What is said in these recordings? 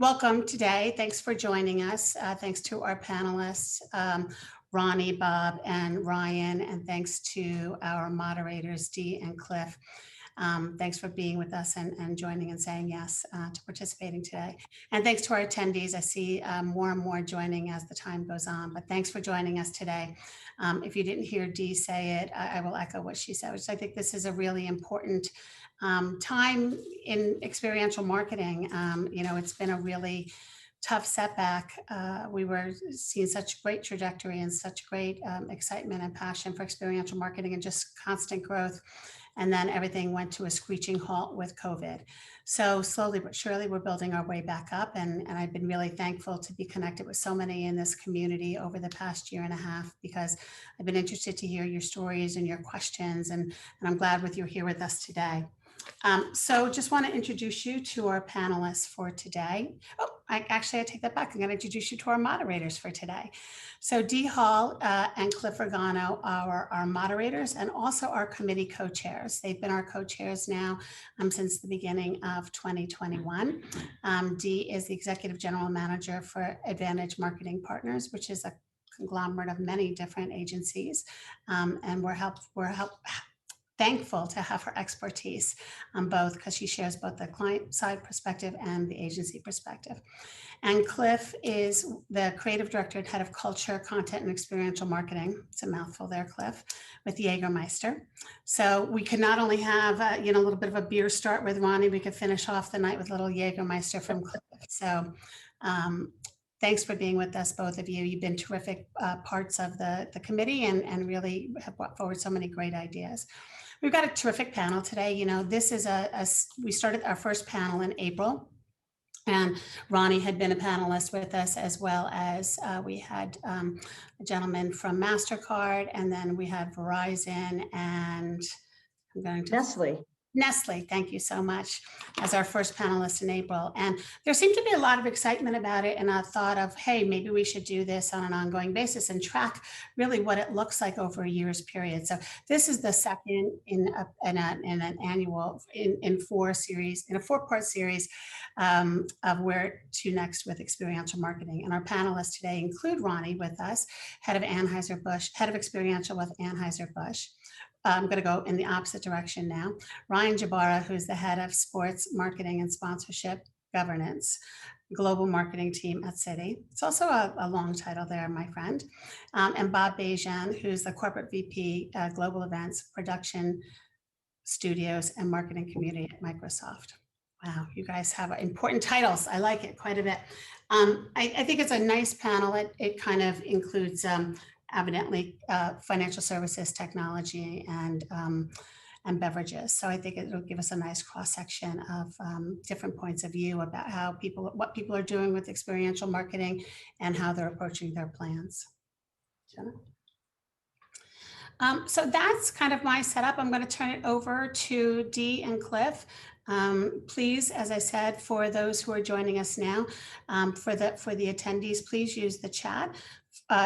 Welcome today. Thanks for joining us. Thanks to our panelists, Ronnie, Bob, and Ryan, and thanks to our moderators, Dee and Cliff. Thanks for being with us and joining and saying yes to participating today. And thanks to our attendees. I see more and more joining as the time goes on, but thanks for joining us today. If you didn't hear Dee say it, I will echo what she said, which I think this is a really important time in experiential marketing. It's been a really tough setback. We were seeing such great trajectory and such great excitement and passion for experiential marketing and just constant growth. And then everything went to a screeching halt with COVID. So slowly but surely, we're building our way back up. And I've been really thankful to be connected with so many in this community over the past year and a half, because I've been interested to hear your stories and your questions. And I'm glad you're here with us today. So just want to introduce you to our panelists for today. I take that back. I'm going to introduce you to our moderators for today. So Dee Hall and Cliff Regano are our moderators and also our committee co-chairs. They've been our co-chairs now since the beginning of 2021. Dee is the executive general manager for Advantage Marketing Partners, which is a conglomerate of many different agencies, and we're thankful to have her expertise on both, because she shares both the client side perspective and the agency perspective. And Cliff is the creative director and head of culture, content, and experiential marketing. It's a mouthful there, Cliff, with Jägermeister. So we could not only have a little bit of a beer start with Ronnie, we could finish off the night with a little Jägermeister from Cliff. So thanks for being with us, both of you. You've been terrific parts of the committee and really have brought forward so many great ideas. We've got a terrific panel today. This is we started our first panel in April, and Ronnie had been a panelist with us, as well as we had a gentleman from MasterCard, and then we had Verizon, and I'm going to Nestle, thank you so much, as our first panelist in April. And there seemed to be a lot of excitement about it, and I thought of, hey, maybe we should do this on an ongoing basis and track really what it looks like over a year's period. So this is the second in an annual, in a four-part series of where to next with experiential marketing. And our panelists today include Ronnie with us, head of experiential with Anheuser-Busch. I'm going to go in the opposite direction now. Ryan Jabara, who's the head of sports marketing and sponsorship governance, global marketing team at Citi. It's also a long title there, my friend. And Bob Bejan, who's the corporate VP, global events, production, studios, and marketing community at Microsoft. Wow, you guys have important titles. I like it quite a bit. I think it's a nice panel. It kind of includes evidently financial services, technology, and beverages. So I think it'll give us a nice cross-section of different points of view about what people are doing with experiential marketing and how they're approaching their plans. Jenna? So that's kind of my setup. I'm going to turn it over to Dee and Cliff. Please, as I said, for those who are joining us now, for the attendees, please use the chat.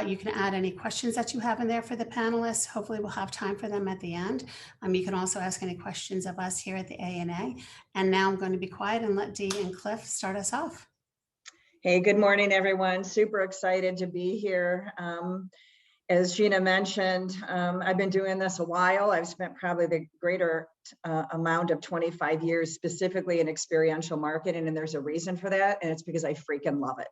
You can add any questions that you have in there for the panelists. Hopefully we'll have time for them at the end. You can also ask any questions of us here at the ANA. And now I'm going to be quiet and let Dee and Cliff start us off. Hey, good morning, everyone. Super excited to be here. As Gina mentioned, I've been doing this a while. I've spent probably the greater amount of 25 years specifically in experiential marketing, and there's a reason for that, and it's because I freaking love it.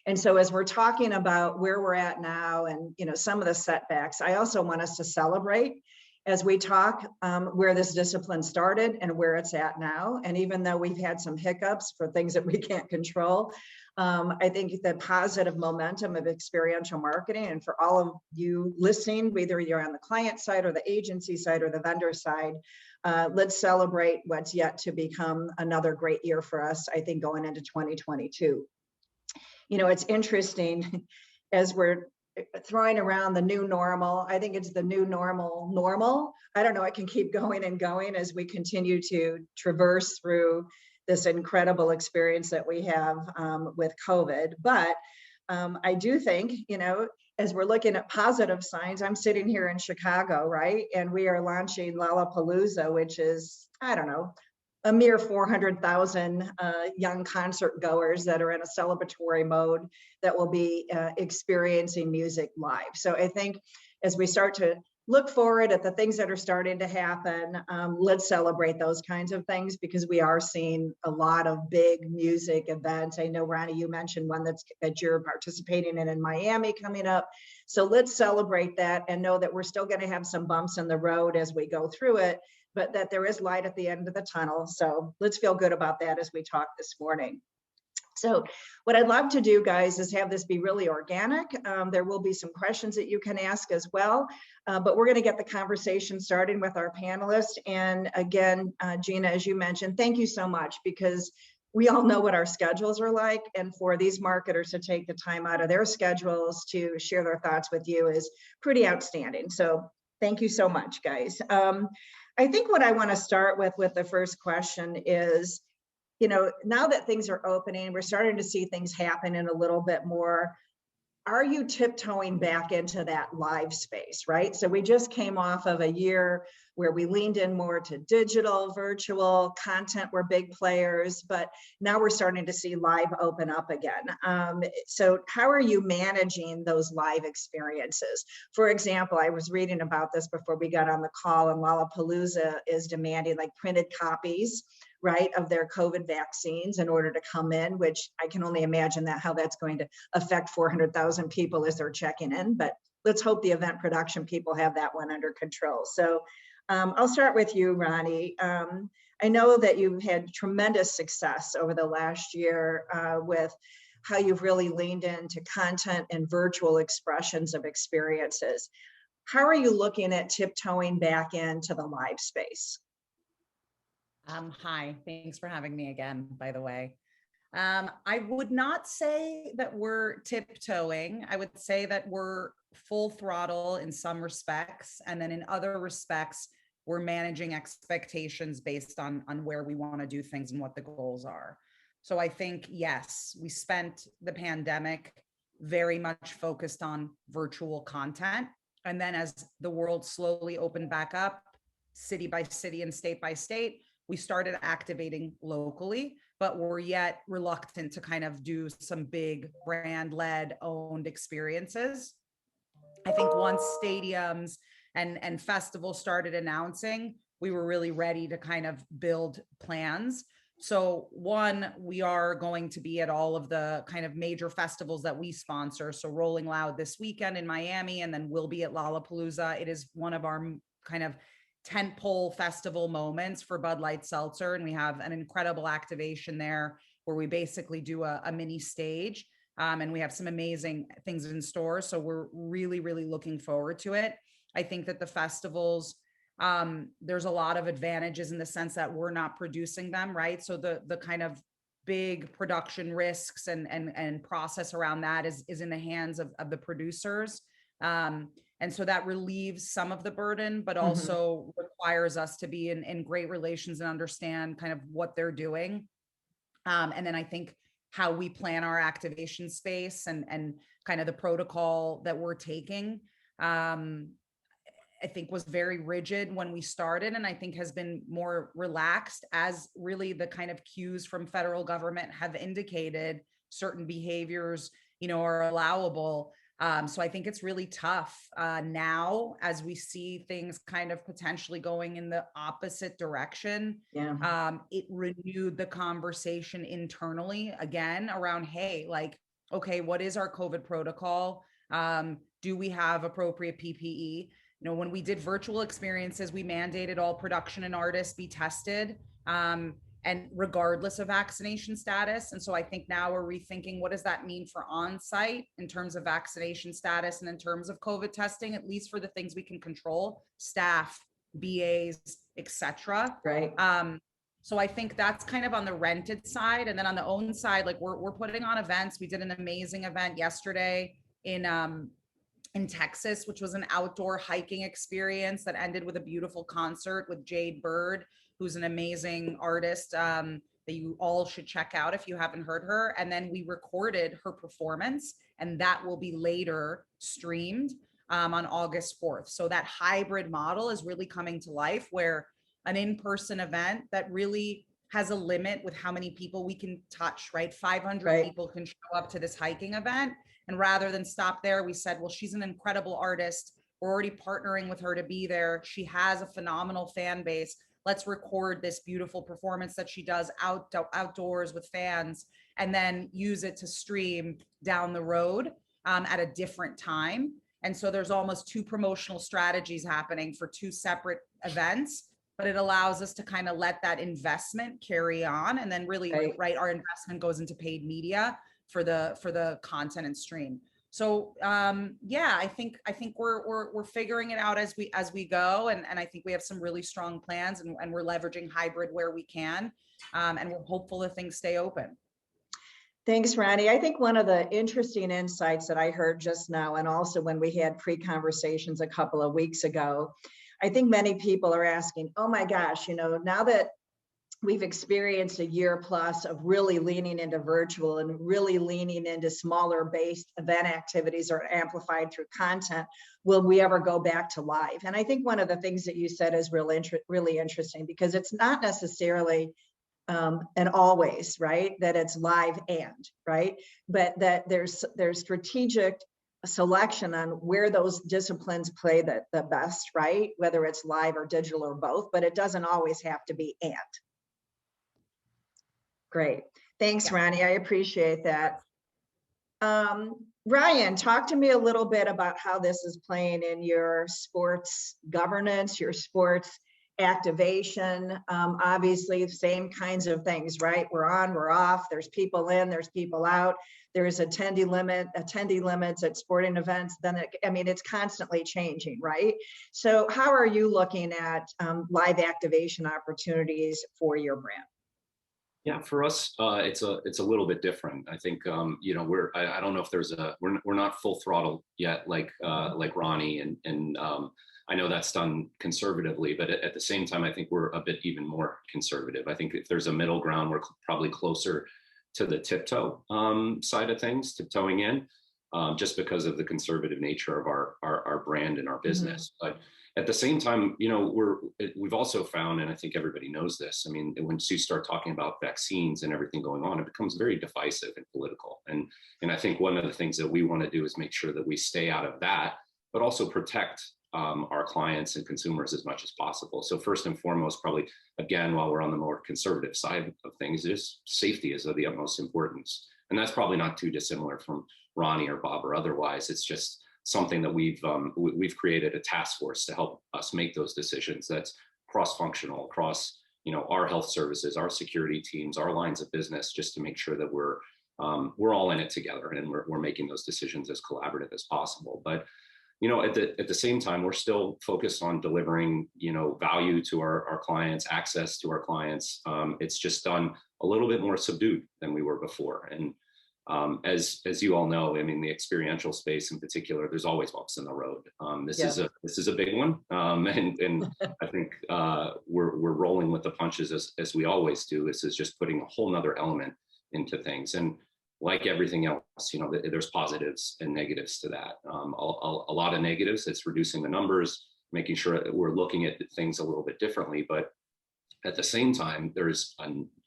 And so as we're talking about where we're at now and some of the setbacks, I also want us to celebrate as we talk where this discipline started and where it's at now. And even though we've had some hiccups for things that we can't control, I think the positive momentum of experiential marketing, and for all of you listening, whether you're on the client side or the agency side or the vendor side, let's celebrate what's yet to become another great year for us, I think, going into 2022. It's interesting as we're throwing around the new normal. I think it's the new normal. I don't know, it can keep going and going as we continue to traverse through this incredible experience that we have with COVID. But I do think, as we're looking at positive signs, I'm sitting here in Chicago, right? And we are launching Lollapalooza, which is, I don't know, a mere 400,000 young concert goers that are in a celebratory mode that will be experiencing music live. So I think as we start to look forward at the things that are starting to happen, let's celebrate those kinds of things, because we are seeing a lot of big music events. I know, Ronnie, you mentioned one that you're participating in Miami coming up. So let's celebrate that and know that we're still going to have some bumps in the road as we go through it, but that there is light at the end of the tunnel. So let's feel good about that as we talk this morning. So what I'd love to do, guys, is have this be really organic. There will be some questions that you can ask as well, but we're going to get the conversation starting with our panelists. And again, Gina, as you mentioned, thank you so much, because we all know what our schedules are like. And for these marketers to take the time out of their schedules to share their thoughts with you is pretty outstanding. So thank you so much, guys. I think what I want to start with the first question is, now that things are opening, we're starting to see things happen in a little bit more. Are you tiptoeing back into that live space, right? So we just came off of a year where we leaned in more to digital, virtual, content were big players, but now we're starting to see live open up again. So how are you managing those live experiences? For example, I was reading about this before we got on the call, and Lollapalooza is demanding like printed copies, right, of their COVID vaccines in order to come in, which I can only imagine how that's going to affect 400,000 people as they're checking in. But let's hope the event production people have that one under control. So I'll start with you, Ronnie. I know that you've had tremendous success over the last year with how you've really leaned into content and virtual expressions of experiences. How are you looking at tiptoeing back into the live space? Hi, thanks for having me again, by the way. I would not say that we're tiptoeing. I would say that we're full throttle in some respects. And then in other respects, we're managing expectations based on where we want to do things and what the goals are. So I think, yes, we spent the pandemic very much focused on virtual content. And then as the world slowly opened back up, city by city and state by state, we started activating locally, but we're yet reluctant to kind of do some big brand-led owned experiences. I think once stadiums and festivals started announcing, we were really ready to kind of build plans. So one, we are going to be at all of the kind of major festivals that we sponsor. So Rolling Loud this weekend in Miami, and then we'll be at Lollapalooza. It is one of our kind of tentpole festival moments for Bud Light Seltzer. And we have an incredible activation there where we basically do a mini stage. And we have some amazing things in store. So we're really, really looking forward to it. I think that the festivals, there's a lot of advantages in the sense that we're not producing them, right? So the kind of big production risks and process around that is in the hands of the producers. And so that relieves some of the burden, but also requires us to be in great relations and understand kind of what they're doing. And then I think how we plan our activation space and kind of the protocol that we're taking, I think was very rigid when we started, and I think has been more relaxed as really the kind of cues from federal government have indicated certain behaviors, are allowable. So I think it's really tough now as we see things kind of potentially going in the opposite direction. Yeah. It renewed the conversation internally again around, hey, like, okay, what is our COVID protocol? Do we have appropriate PPE? When we did virtual experiences, we mandated all production and artists be tested. And regardless of vaccination status. And so I think now we're rethinking, what does that mean for on-site in terms of vaccination status and in terms of COVID testing, at least for the things we can control, staff, BAs, etc. Right. So I think that's kind of on the rented side. And then on the owned side, like we're putting on events. We did an amazing event yesterday in Texas, which was an outdoor hiking experience that ended with a beautiful concert with Jade Bird, who's an amazing artist that you all should check out if you haven't heard her. And then we recorded her performance, and that will be later streamed on August 4th. So that hybrid model is really coming to life, where an in-person event that really has a limit with how many people we can touch, right? 500 Right. people can show up to this hiking event. And rather than stop there, we said, well, she's an incredible artist. We're already partnering with her to be there. She has a phenomenal fan base. Let's record this beautiful performance that she does outdoors with fans, and then use it to stream down the road at a different time. And so there's almost two promotional strategies happening for two separate events, but it allows us to kind of let that investment carry on. And then really, right, our investment goes into paid media for the content and stream. So yeah, I think we're figuring it out as we go, and I think we have some really strong plans, and we're leveraging hybrid where we can, and we're hopeful that things stay open. Thanks, Ronnie. I think one of the interesting insights that I heard just now, and also when we had pre-conversations a couple of weeks ago, I think many people are asking, oh my gosh, you know, now that we've experienced a year plus of really leaning into virtual and really leaning into smaller based event activities or amplified through content, will we ever go back to live? And I think one of the things that you said is really interesting, because it's not necessarily and always, right, that it's live and, right, but that there's strategic selection on where those disciplines play the best, right, whether it's live or digital or both, but it doesn't always have to be and. Great. Thanks, Ronnie. I appreciate that. Ryan, talk to me a little bit about how this is playing in your sports governance, your sports activation. Obviously, the same kinds of things, right? We're on, we're off. There's people in, there's people out. There's attendee limits at sporting events. Then, I mean, it's constantly changing, right? So how are you looking at live activation opportunities for your brand? Yeah, for us, it's a little bit different. I think you know, I don't know if there's we're not full throttle yet, like Ronnie, and I know that's done conservatively, but at the same time, I think we're a bit even more conservative. I think if there's a middle ground, we're probably closer to the tiptoe side of things, tiptoeing in, just because of the conservative nature of our brand and our business. Mm-hmm. But at the same time, you know, we've also found, and I think everybody knows this, I mean, once you start talking about vaccines and everything going on, it becomes very divisive and political. And I think one of the things that we want to do is make sure that we stay out of that, but also protect our clients and consumers as much as possible. So first and foremost, probably, again, while we're on the more conservative side of things, is safety is of the utmost importance. And that's probably not too dissimilar from Ronnie or Bob or otherwise. It's just something that we've created a task force to help us make those decisions. That's cross-functional across, you know, our health services, our security teams, our lines of business, just to make sure that we're all in it together, and we're making those decisions as collaborative as possible. But you know, at the same time, we're still focused on delivering, you know, value to our clients, access to our clients. It's just done a little bit more subdued than we were before. And as you all know, I mean, the experiential space in particular, there's always bumps in the road. This is a big one, and I think we're rolling with the punches as we always do. This is just putting a whole nother element into things, and like everything else, you know, there's positives and negatives to that. A lot of negatives. It's reducing the numbers, making sure that we're looking at things a little bit differently, but at the same time, there's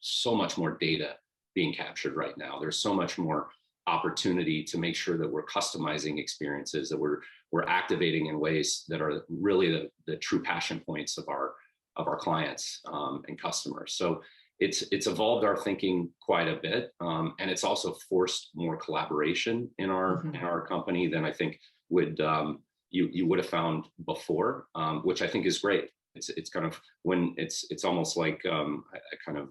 so much more data being captured right now. There's so much more opportunity to make sure that we're customizing experiences, that we're activating in ways that are really the true passion points of our clients and customers. So it's evolved our thinking quite a bit, and it's also forced more collaboration in our company than I think you would have found before, which I think is great. It's kind of when it's almost like I kind of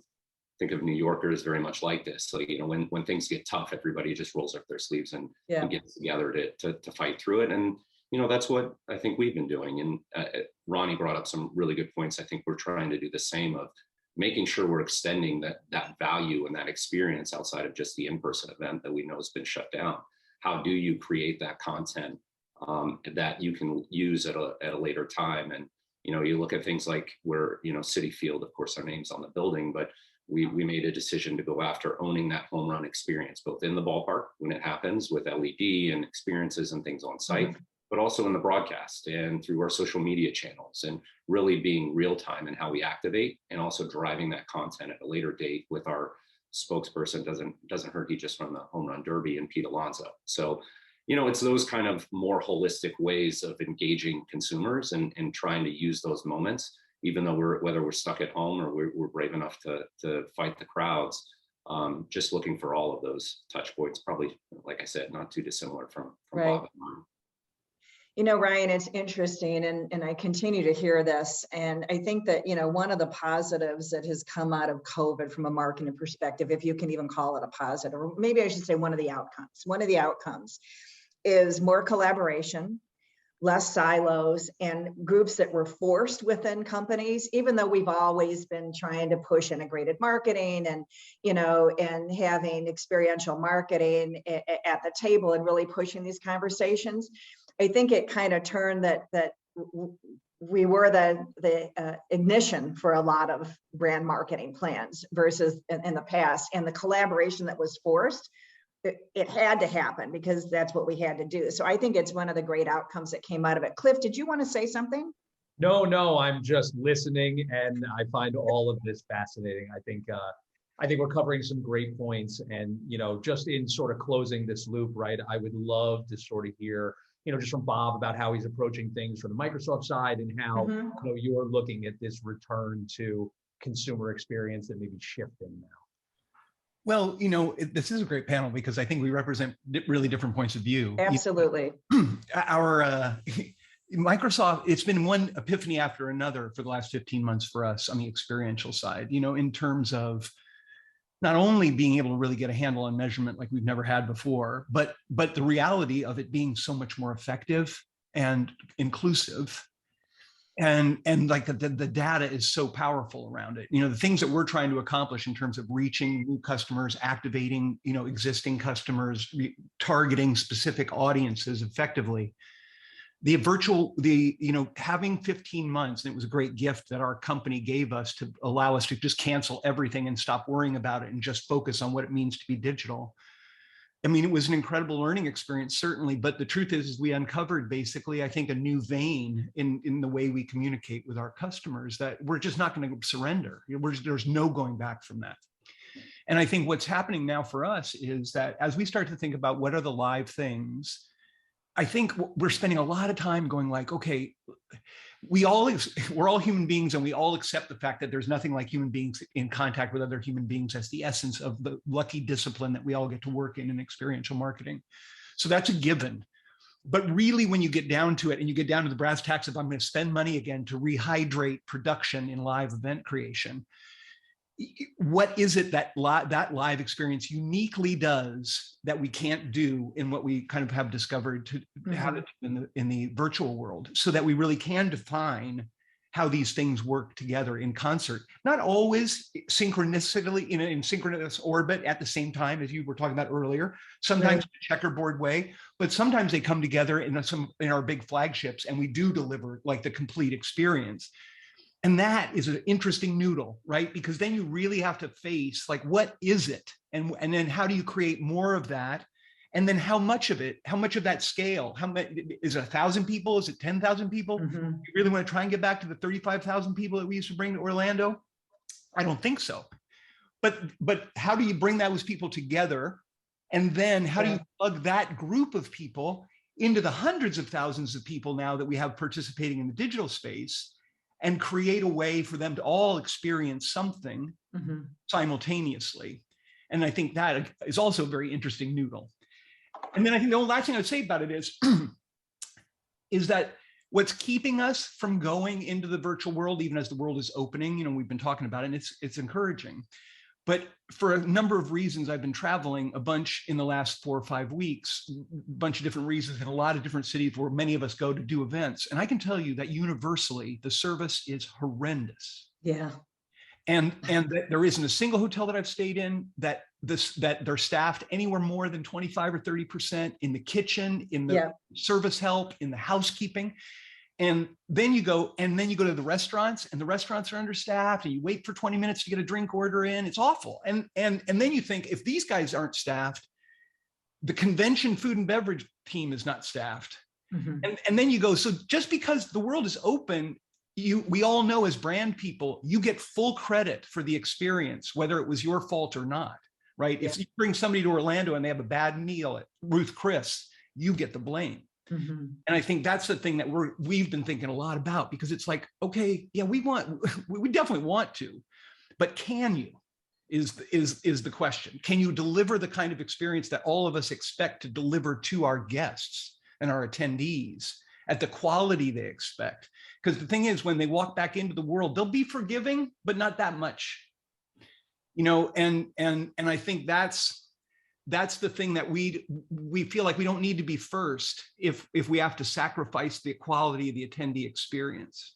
think of New Yorkers very much like this. Like, you know, when things get tough, everybody just rolls up their sleeves and gets together to fight through it. And, you know, that's what I think we've been doing. And Ronnie brought up some really good points. I think we're trying to do the same, of making sure we're extending that value and that experience outside of just the in-person event that we know has been shut down. How do you create that content that you can use at a later time? And, you know, you look at things like where, you know, Citi Field, of course, our name's on the building, but we made a decision to go after owning that home run experience, both in the ballpark when it happens with LED and experiences and things on site, but also in the broadcast and through our social media channels, and really being real time in how we activate, and also driving that content at a later date with our spokesperson. Doesn't hurt, he just won the home run derby, and Pete Alonso. So, it's those kind of more holistic ways of engaging consumers and trying to use those moments, even though whether we're stuck at home or we're brave enough to fight the crowds. Just looking for all of those touch points, probably, like I said, not too dissimilar from Right. Bob and mine. Ryan, it's interesting, and I continue to hear this. And I think that, one of the positives that has come out of COVID from a marketing perspective, if you can even call it a positive, or maybe I should say one of the outcomes is more collaboration, less silos, and groups that were forced within companies, even though we've always been trying to push integrated marketing and, and having experiential marketing at the table and really pushing these conversations. I think it kind of turned that we were the ignition for a lot of brand marketing plans versus in the past, and the collaboration that was forced, it had to happen because that's what we had to do. So I think it's one of the great outcomes that came out of it. Cliff, did you want to say something? No, I'm just listening, and I find all of this fascinating. I think we're covering some great points, and just in sort of closing this loop, right? I would love to sort of hear, just from Bob about how he's approaching things from the Microsoft side, and how you're looking at this return to consumer experience that may be shifting now. Well, this is a great panel because I think we represent really different points of view. Absolutely. Our Microsoft, it's been one epiphany after another for the last 15 months for us on the experiential side, in terms of not only being able to really get a handle on measurement like we've never had before, but the reality of it being so much more effective and inclusive. And like the data is so powerful around it. The things that we're trying to accomplish in terms of reaching new customers, activating, existing customers, targeting specific audiences effectively. Having 15 months, and it was a great gift that our company gave us to allow us to just cancel everything and stop worrying about it and just focus on what it means to be digital. I mean, it was an incredible learning experience, certainly, but the truth is we uncovered basically, I think, a new vein in the way we communicate with our customers that we're just not going to surrender. There's no going back from that. And I think what's happening now for us is that as we start to think about what are the live things, I think we're spending a lot of time going like, okay, we're all human beings, and we all accept the fact that there's nothing like human beings in contact with other human beings as the essence of the lucky discipline that we all get to work in experiential marketing. So that's a given. But really, when you get down to it and you get down to the brass tacks of I'm going to spend money again to rehydrate production in live event creation, what is it that live experience uniquely does that we can't do in what we kind of have discovered to how to do in the virtual world, so that we really can define how these things work together in concert, not always synchronistically in synchronous orbit at the same time, as you were talking about earlier, sometimes in a checkerboard way, but sometimes they come together in our big flagships, and we do deliver like the complete experience. And that is an interesting noodle, right? Because then you really have to face like, what is it? And then how do you create more of that? And then how much of that scale? How much is it? 1,000 people? Is it 10,000 people? You really want to try and get back to the 35,000 people that we used to bring to Orlando? I don't think so. But how do you bring those people together? And then how do you plug that group of people into the hundreds of thousands of people now that we have participating in the digital space, and create a way for them to all experience something simultaneously? And I think that is also a very interesting noodle. And then I think the last thing I'd say about it is that what's keeping us from going into the virtual world, even as the world is opening, we've been talking about it, and it's encouraging. But for a number of reasons, I've been traveling a bunch in the last 4 or 5 weeks, a bunch of different reasons in a lot of different cities where many of us go to do events. And I can tell you that universally, the service is horrendous. Yeah. And that there isn't a single hotel that I've stayed in that they're staffed anywhere more than 25 or 30% in the kitchen, in the service help, in the housekeeping. And then you go to the restaurants, and the restaurants are understaffed, and you wait for 20 minutes to get a drink order in. It's awful. And then you think, if these guys aren't staffed, the convention food and beverage team is not staffed. And then you go, so just because the world is open, we all know as brand people, you get full credit for the experience, whether it was your fault or not, right? If you bring somebody to Orlando and they have a bad meal at Ruth Chris, you get the blame. And I think that's the thing that we've been thinking a lot about, because it's like, okay, yeah, we definitely want to, but can you? Is the question. Can you deliver the kind of experience that all of us expect to deliver to our guests and our attendees at the quality they expect? Because the thing is, when they walk back into the world, they'll be forgiving, but not that much, you know. And I think that's the thing that we feel like we don't need to be first if we have to sacrifice the quality of the attendee experience.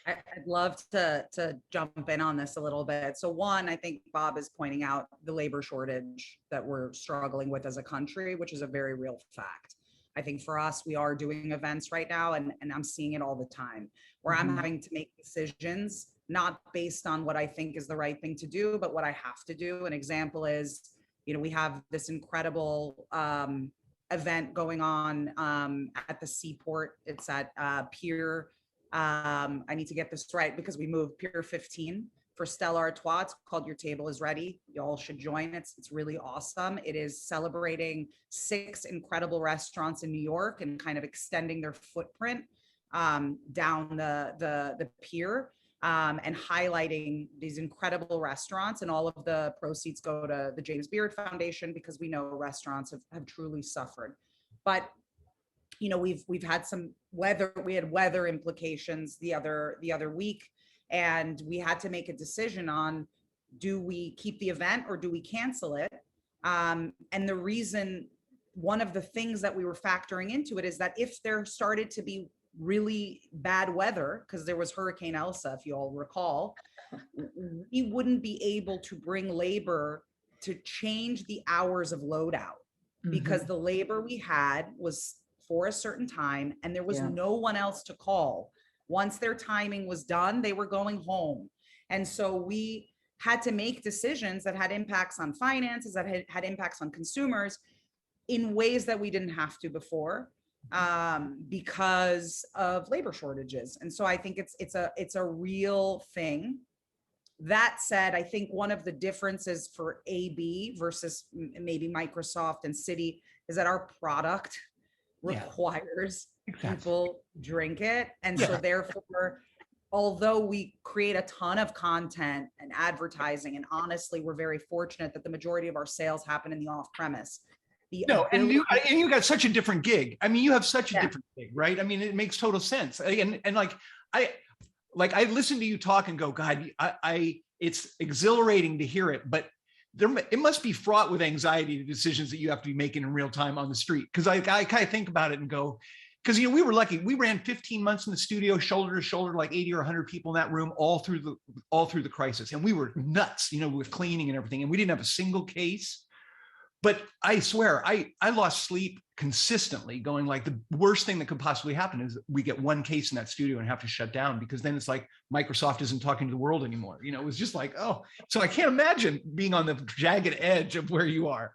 I'd love to jump in on this a little bit. So one, I think Bob is pointing out the labor shortage that we're struggling with as a country, which is a very real fact. I think for us, we are doing events right now, and I'm seeing it all the time, where I'm having to make decisions, not based on what I think is the right thing to do, but what I have to do. An example is, you know, we have this incredible event going on at the Seaport. It's at Pier, I need to get this right because we moved, Pier 15 for Stella Artois. It's called Your Table is Ready. Y'all should join. It's really awesome. It is celebrating 6 incredible restaurants in New York and kind of extending their footprint down the pier, and highlighting these incredible restaurants, and all of the proceeds go to the James Beard Foundation, because we know restaurants have truly suffered. But you know, we've had some weather, we had weather implications the other week, and we had to make a decision on, do we keep the event or do we cancel it? And the reason, one of the things that we were factoring into it is that if there started to be really bad weather, because there was Hurricane Elsa, if you all recall, we wouldn't be able to bring labor to change the hours of loadout, because the labor we had was for a certain time, and there was no one else to call. Once their timing was done, they were going home. And so we had to make decisions that had impacts on finances, that had impacts on consumers in ways that we didn't have to before, because of labor shortages. And so I think it's a real thing. That said, I think one of the differences for AB versus maybe Microsoft and Citi is that our product requires people drink it. And so therefore, although we create a ton of content and advertising, and honestly, we're very fortunate that the majority of our sales happen in the off-premise. And you got such a different gig. I mean, you have such a different gig, right? I mean, it makes total sense. And I listen to you talk and go, God, it's exhilarating to hear it, but it must be fraught with anxiety, the decisions that you have to be making in real time on the street. Because I kind of think about it and go, because, you know, we were lucky. We ran 15 months in the studio, shoulder to shoulder, like 80 or 100 people in that room, all through the crisis. And we were nuts, you know, with cleaning and everything. And we didn't have a single case. But I swear, I lost sleep consistently, going like, the worst thing that could possibly happen is we get one case in that studio and have to shut down, because then it's like Microsoft isn't talking to the world anymore. You know, it was just like, oh, so I can't imagine being on the jagged edge of where you are.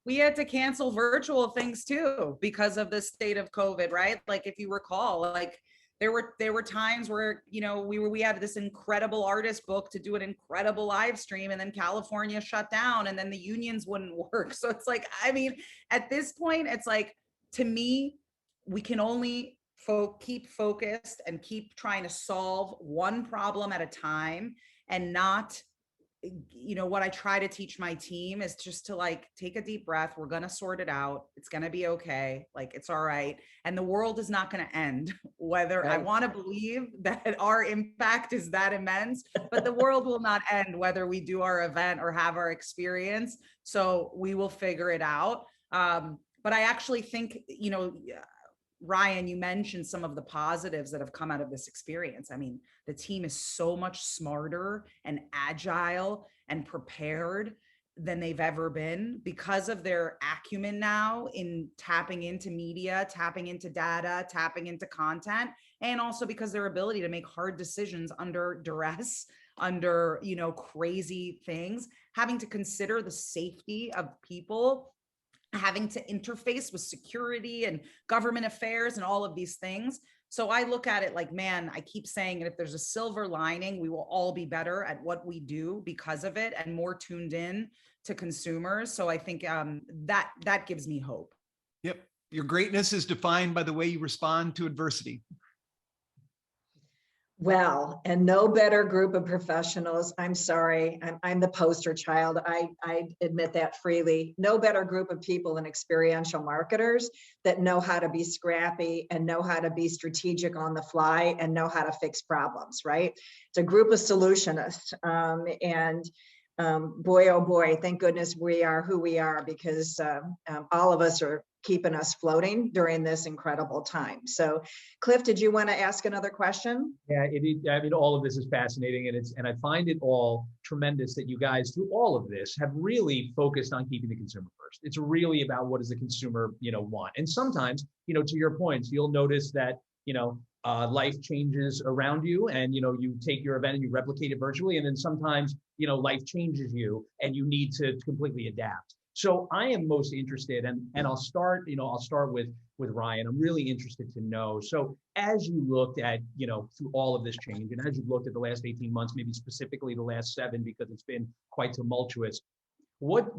We had to cancel virtual things too because of the state of COVID, right? Like, if you recall, like there were times where, you know, we had this incredible artist book to do an incredible live stream, and then California shut down, and then the unions wouldn't work. So it's like, I mean, at this point, it's like, to me, we can only keep focused and keep trying to solve one problem at a time, and not, you know, what I try to teach my team is just to like, take a deep breath. We're going to sort it out. It's going to be okay. Like, it's all right. And the world is not going to end, whether I want to believe that our impact is that immense, but the world will not end whether we do our event or have our experience. So we will figure it out. But I actually think, you know, Ryan, you mentioned some of the positives that have come out of this experience. I mean, the team is so much smarter and agile and prepared than they've ever been, because of their acumen now in tapping into media, tapping into data, tapping into content, and also because their ability to make hard decisions under duress, under, you know, crazy things, having to consider the safety of people having to interface with security and government affairs and all of these things. So I look at it like, man, I keep saying it, if there's a silver lining, we will all be better at what we do because of it and more tuned in to consumers. So I think that gives me hope. Yep. Your greatness is defined by the way you respond to adversity. Well, and no better group of professionals. I'm sorry, I'm the poster child. I admit that freely. No better group of people than experiential marketers that know how to be scrappy and know how to be strategic on the fly and know how to fix problems, right? It's a group of solutionists. Boy, oh boy, thank goodness we are who we are, because all of us are keeping us floating during this incredible time. So Cliff, did you want to ask another question? Yeah, I mean, all of this is fascinating, and I find it all tremendous that you guys, through all of this, have really focused on keeping the consumer first. It's really about what does the consumer, want. And sometimes, to your points, you'll notice that, life changes around you, and you take your event and you replicate it virtually, and then sometimes, life changes you, and you need to completely adapt. So I am most interested, and I'll start with Ryan. I'm really interested to know. So as you looked at, through all of this change, and as you looked at the last 18 months, maybe specifically the last 7, because it's been quite tumultuous, what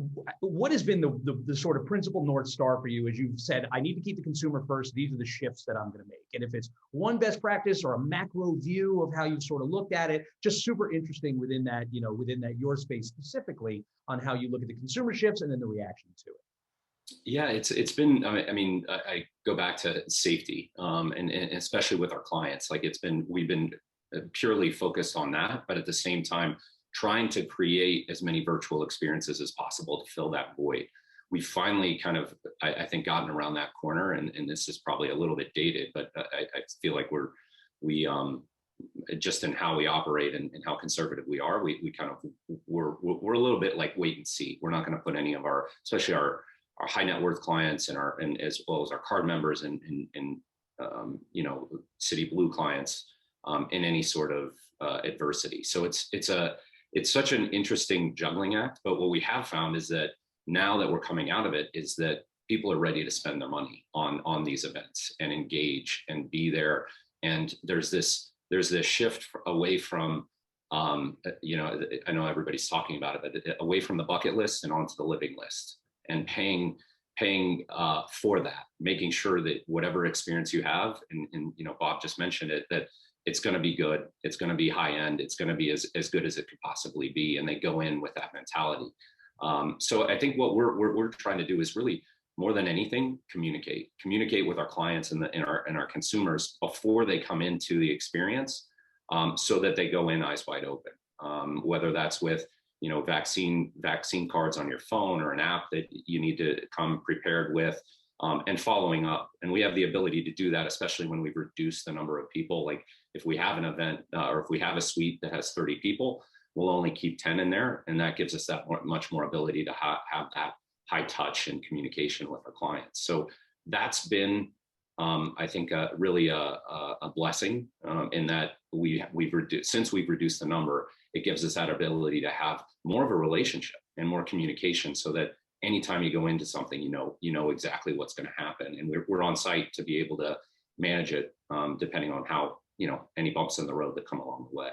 has been the sort of principal North Star for you as you've said, I need to keep the consumer first. These are the shifts that I'm going to make. And if it's one best practice or a macro view of how you've sort of looked at it, just super interesting within that your space specifically on how you look at the consumer shifts and then the reaction to it. Yeah, it's been, I go back to safety, and especially with our clients, like we've been purely focused on that, but at the same time, trying to create as many virtual experiences as possible to fill that void. We finally kind of, I think, gotten around that corner, and this is probably a little bit dated, but I feel like we just in how we operate and how conservative we are, we're a little bit like wait and see. We're not going to put any of our, especially our high net worth clients and as well as our card members and City Blue clients in any sort of adversity. So it's such an interesting juggling act, but what we have found is that now that we're coming out of it is that people are ready to spend their money on these events and engage and be there. And there's this shift away from, I know everybody's talking about it, but away from the bucket list and onto the living list, and paying for that, making sure that whatever experience you have, and Bob just mentioned it, that it's going to be good, it's going to be high end, it's going to be as good as it could possibly be, and they go in with that mentality. So I think what we're trying to do is really, more than anything, communicate with our clients and our consumers before they come into the experience, so that they go in eyes wide open. Whether that's with vaccine cards on your phone or an app that you need to come prepared with, and following up. And we have the ability to do that, especially when we've reduced the number of people. Like if we have an event or if we have a suite that has 30 people, we'll only keep 10 in there. And that gives us that much more ability to have that high touch and communication with our clients. So that's been, I think, really a blessing in that we've reduced the number. It gives us that ability to have more of a relationship and more communication, so that anytime you go into something, you know exactly what's going to happen, and we're on site to be able to manage it, depending on how any bumps in the road that come along the way.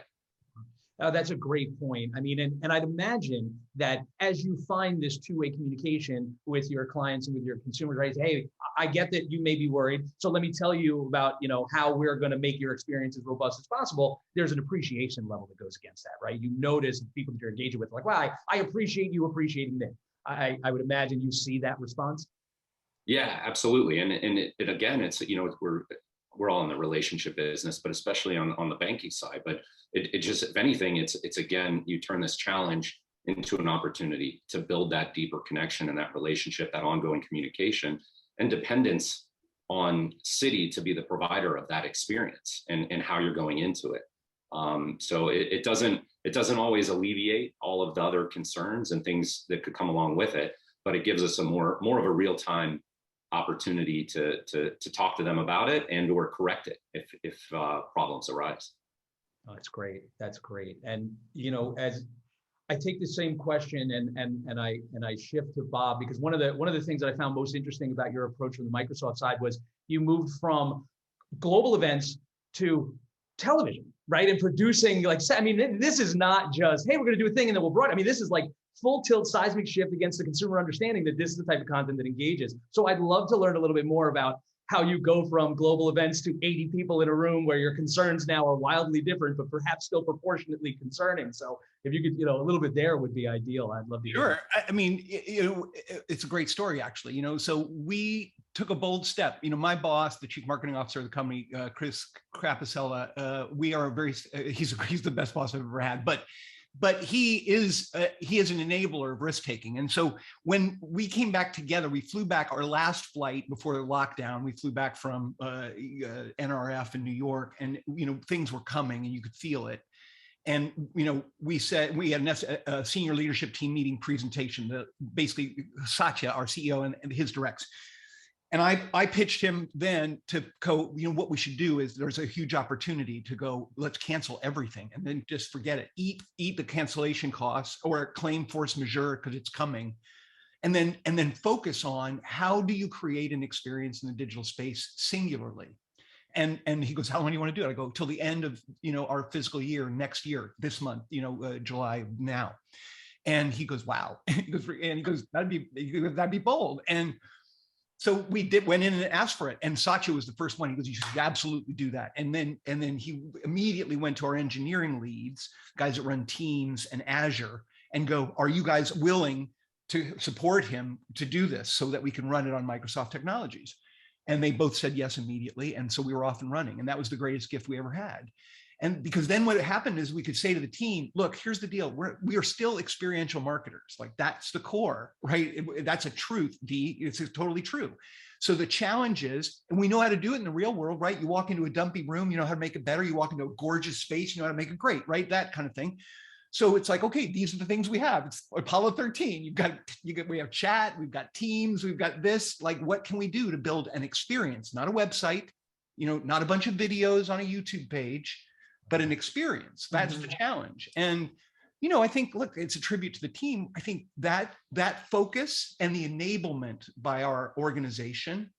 That's a great point. I mean, and I'd imagine that as you find this two-way communication with your clients and with your consumers, right? Hey, I get that you may be worried, so let me tell you about, how we're going to make your experience as robust as possible. There's an appreciation level that goes against that, right? You notice the people that you're engaging with, like, wow, I appreciate you appreciating me. I would imagine you see that response. Yeah, absolutely. And it again, it's, we're all in the relationship business, but especially on the banking side. But it just, if anything, it's again, you turn this challenge into an opportunity to build that deeper connection and that relationship, that ongoing communication and dependence on Citi to be the provider of that experience and how you're going into it. So it doesn't always alleviate all of the other concerns and things that could come along with it, but it gives us a more of a real-time opportunity to talk to them about it and or correct it if problems arise. Oh, that's great. That's great. And as I take the same question and I shift to Bob, because one of the things that I found most interesting about your approach from the Microsoft side was you moved from global events to television, right? And producing, like, I mean, this is not just, hey, we're going to do a thing and then we'll broaden. I mean, this is like full tilt seismic shift against the consumer understanding that this is the type of content that engages. So I'd love to learn a little bit more about how you go from global events to 80 people in a room where your concerns now are wildly different, but perhaps still proportionately concerning. So if you could, a little bit there would be ideal. I'd love to hear. Sure. I mean, it's a great story, actually. So we took a bold step. My boss, the chief marketing officer of the company, Chris Crapasella, he's the best boss I've ever had. But he is an enabler of risk taking. And so when we came back together, we flew back our last flight before the lockdown. We flew back from NRF in New York, and things were coming, and you could feel it. And we said we had a senior leadership team meeting presentation. Basically, Satya, our CEO, and his directs. And I pitched him then to go, what we should do is there's a huge opportunity to go, let's cancel everything and then just forget it. Eat the cancellation costs or claim force majeure because it's coming. And then focus on how do you create an experience in the digital space singularly. And he goes, how long do you want to do it? I go, till the end of our fiscal year next year, this month, July now. And he goes, wow. He goes, that'd be bold. And so we went in and asked for it. And Satya was the first one. He goes, you should absolutely do that. And then he immediately went to our engineering leads, guys that run Teams and Azure, and go, are you guys willing to support him to do this so that we can run it on Microsoft technologies? And they both said yes immediately. And so we were off and running. And that was the greatest gift we ever had. And because then what happened is we could say to the team, look, here's the deal. We are still experiential marketers. Like, that's the core, right? That's a truth, D. It's totally true. So the challenge is, and we know how to do it in the real world, right? You walk into a dumpy room, you know how to make it better. You walk into a gorgeous space, you know how to make it great, right? That kind of thing. So it's like, okay, these are the things we have. It's Apollo 13. We have chat, we've got Teams, we've got this. Like, what can we do to build an experience, not a website, not a bunch of videos on a YouTube page, but an experience. That's the challenge. And, I think, look, it's a tribute to the team. I think that focus and the enablement by our organization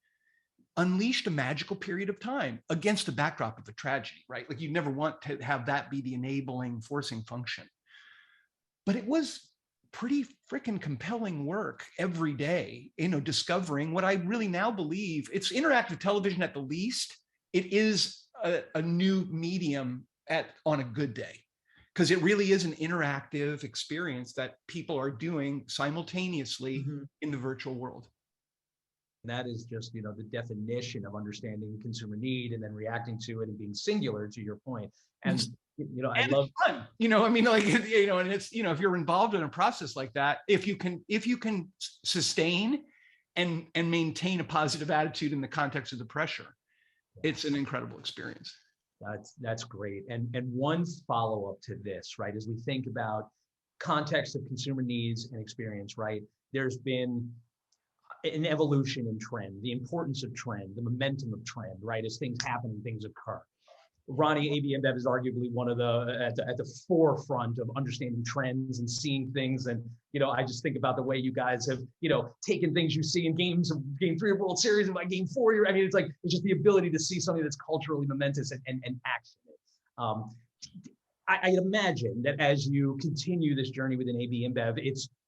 unleashed a magical period of time against the backdrop of the tragedy, right? Like, you never want to have that be the enabling, forcing function. But it was pretty freaking compelling work every day, discovering what I really now believe. It's interactive television at the least. It is a new medium on a good day, because it really is an interactive experience that people are doing simultaneously in the virtual world. And that is just, the definition of understanding consumer need and then reacting to it and being singular, to your point. And, I love fun, and it's, if you're involved in a process like that, if you can sustain and maintain a positive attitude in the context of the pressure, it's an incredible experience. That's great. And one follow-up to this, right, as we think about context of consumer needs and experience, right, there's been an evolution in trend, the importance of trend, the momentum of trend, right, as things happen and things occur. Ronnie, AB InBev is arguably one of at the forefront of understanding trends and seeing things. And, I just think about the way you guys have, taken things you see in games of Game 3 of World Series and by Game 4, it's just the ability to see something that's culturally momentous and action it. I imagine that as you continue this journey within AB InBev,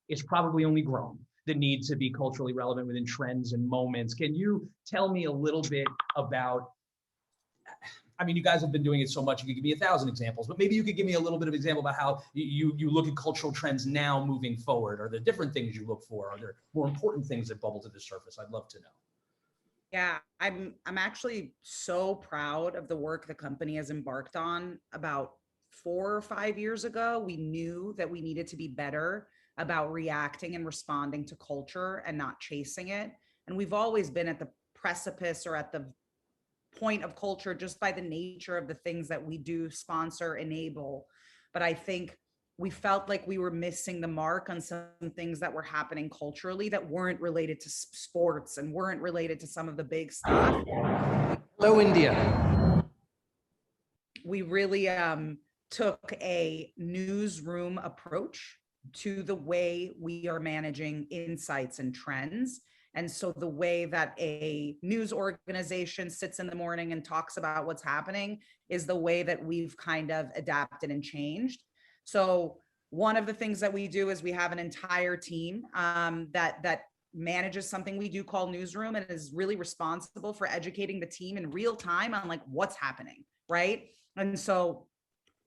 it's probably only grown, the need to be culturally relevant within trends and moments. Can you tell me a little bit about, you guys have been doing it so much, you could give me 1,000 examples, but maybe you could give me a little bit of example about how you look at cultural trends now moving forward. Are there different things you look for? Are there more important things that bubble to the surface? I'd love to know. Yeah, I'm actually so proud of the work the company has embarked on. About 4 or 5 years ago, we knew that we needed to be better about reacting and responding to culture and not chasing it. And we've always been at the precipice or at the point of culture just by the nature of the things that we do sponsor, enable. But I think we felt like we were missing the mark on some things that were happening culturally that weren't related to sports and weren't related to some of the big stuff. Hello, India. We really took a newsroom approach to the way we are managing insights and trends. And so the way that a news organization sits in the morning and talks about what's happening is the way that we've kind of adapted and changed. So one of the things that we do is we have an entire team that manages something we do called Newsroom, and is really responsible for educating the team in real time on like what's happening, right? And so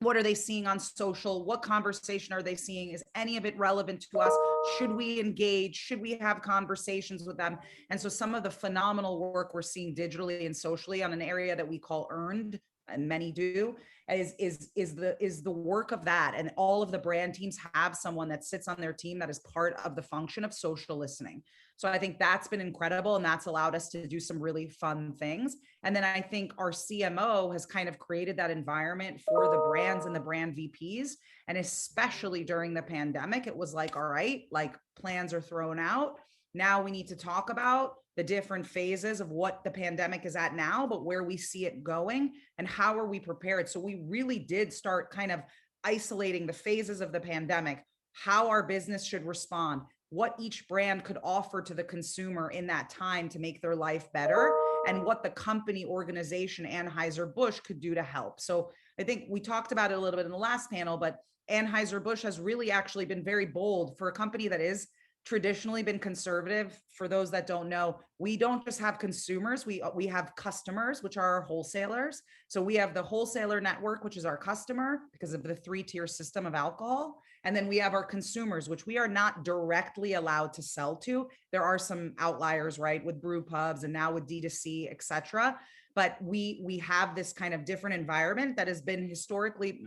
what are they seeing on social? What conversation are they seeing? Is any of it relevant to us? Should we engage? Should we have conversations with them? And so some of the phenomenal work we're seeing digitally and socially on an area that we call earned, and many do, is the work of that. And all of the brand teams have someone that sits on their team that is part of the function of social listening. So I think that's been incredible, and that's allowed us to do some really fun things. And then I think our CMO has kind of created that environment for the brands and the brand VPs. And especially during the pandemic, it was like, all right, like plans are thrown out. Now we need to talk about the different phases of what the pandemic is at now, but where we see it going and how are we prepared. So we really did start kind of isolating the phases of the pandemic, how our business should respond, what each brand could offer to the consumer in that time to make their life better, and what the company, organization, Anheuser-Busch could do to help. So I think we talked about it a little bit in the last panel, but Anheuser-Busch has really actually been very bold for a company that is traditionally been conservative. For those that don't know, we don't just have consumers, we have customers, which are our wholesalers. So we have the wholesaler network, which is our customer because of the 3-tier system of alcohol. And then we have our consumers, which we are not directly allowed to sell to. There are some outliers, right, with brew pubs and now with D2C, et cetera. But we have this kind of different environment that has been historically,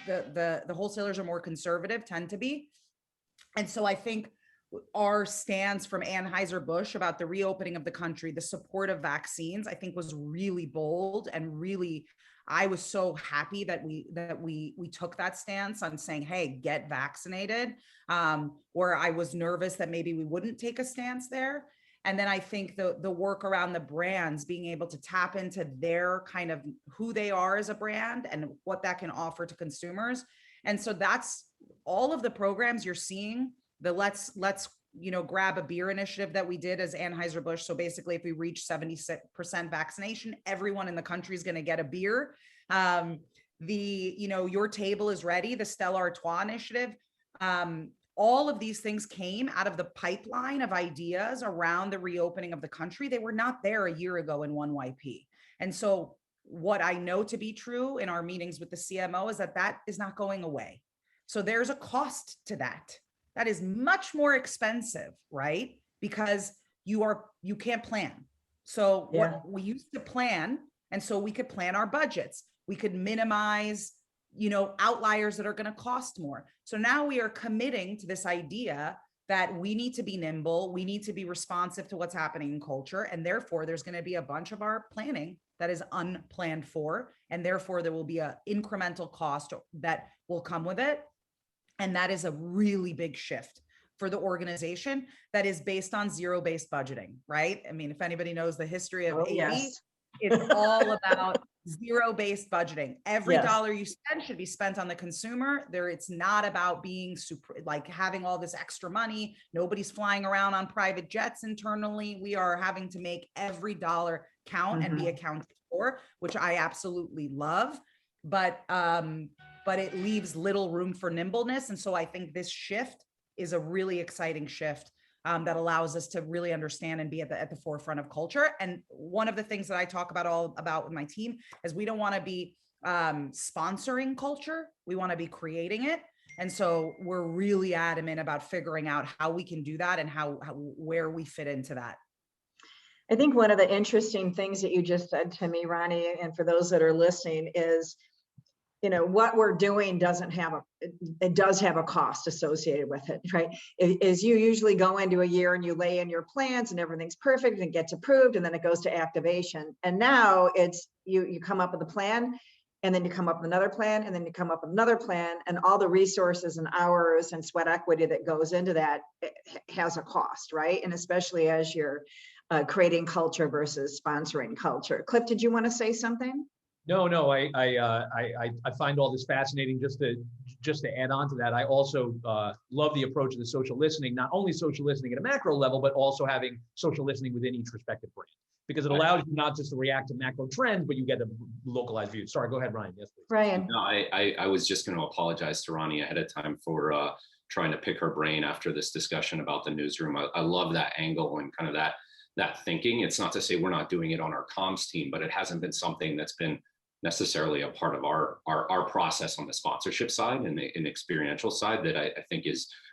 the wholesalers are more conservative, tend to be. And so I think our stance from Anheuser-Busch about the reopening of the country, the support of vaccines, I think was really bold, and really, I was so happy that we took that stance on saying, hey, get vaccinated, where I was nervous that maybe we wouldn't take a stance there. And then I think the work around the brands, being able to tap into their kind of who they are as a brand and what that can offer to consumers. And so that's all of the programs you're seeing. The let's grab a beer initiative that we did as Anheuser-Busch. So basically, if we reach 70% vaccination, everyone in the country is going to get a beer. Your table is ready, the Stella Artois initiative. All of these things came out of the pipeline of ideas around the reopening of the country. They were not there a year ago in 1YP. And so what I know to be true in our meetings with the CMO is that is not going away. So there's a cost to that. That is much more expensive, right? Because you can't plan. So what we used to plan, and so we could plan our budgets. We could minimize, outliers that are going to cost more. So now we are committing to this idea that we need to be nimble. We need to be responsive to what's happening in culture. And therefore, there's going to be a bunch of our planning that is unplanned for. And therefore, there will be an incremental cost that will come with it. And that is a really big shift for the organization that is based on zero-based budgeting, right? I mean, if anybody knows the history of AV, it's all about zero-based budgeting. Every dollar you spend should be spent on the consumer. It's not about being super, like having all this extra money. Nobody's flying around on private jets internally. We are having to make every dollar count and be accounted for, which I absolutely love. But it leaves little room for nimbleness. And so I think this shift is a really exciting shift that allows us to really understand and be at the forefront of culture. And one of the things that I talk about with my team is we don't want to be sponsoring culture. We want to be creating it. And so we're really adamant about figuring out how we can do that and where we fit into that. I think one of the interesting things that you just said to me, Ronnie, and for those that are listening, is what we're doing does have a cost associated with it, right? Is you usually go into a year and you lay in your plans and everything's perfect and it gets approved and then it goes to activation. And now it's you come up with a plan, and then you come up with another plan, and then you come up with another plan, and all the resources and hours and sweat equity that goes into that has a cost, right? And especially as you're creating culture versus sponsoring culture. Cliff, did you want to say something? No. I find all this fascinating. Just to add on to that, I also love the approach of the social listening. Not only social listening at a macro level, but also having social listening within each respective brand, because it allows you not just to react to macro trends, but you get a localized view. Sorry, go ahead, Ryan. Yes, please. Ryan. No, I was just going to apologize to Ronnie ahead of time for trying to pick her brain after this discussion about the newsroom. I love that angle and kind of that thinking. It's not to say we're not doing it on our comms team, but it hasn't been something that's been necessarily a part of our process on the sponsorship side and the experiential side that I think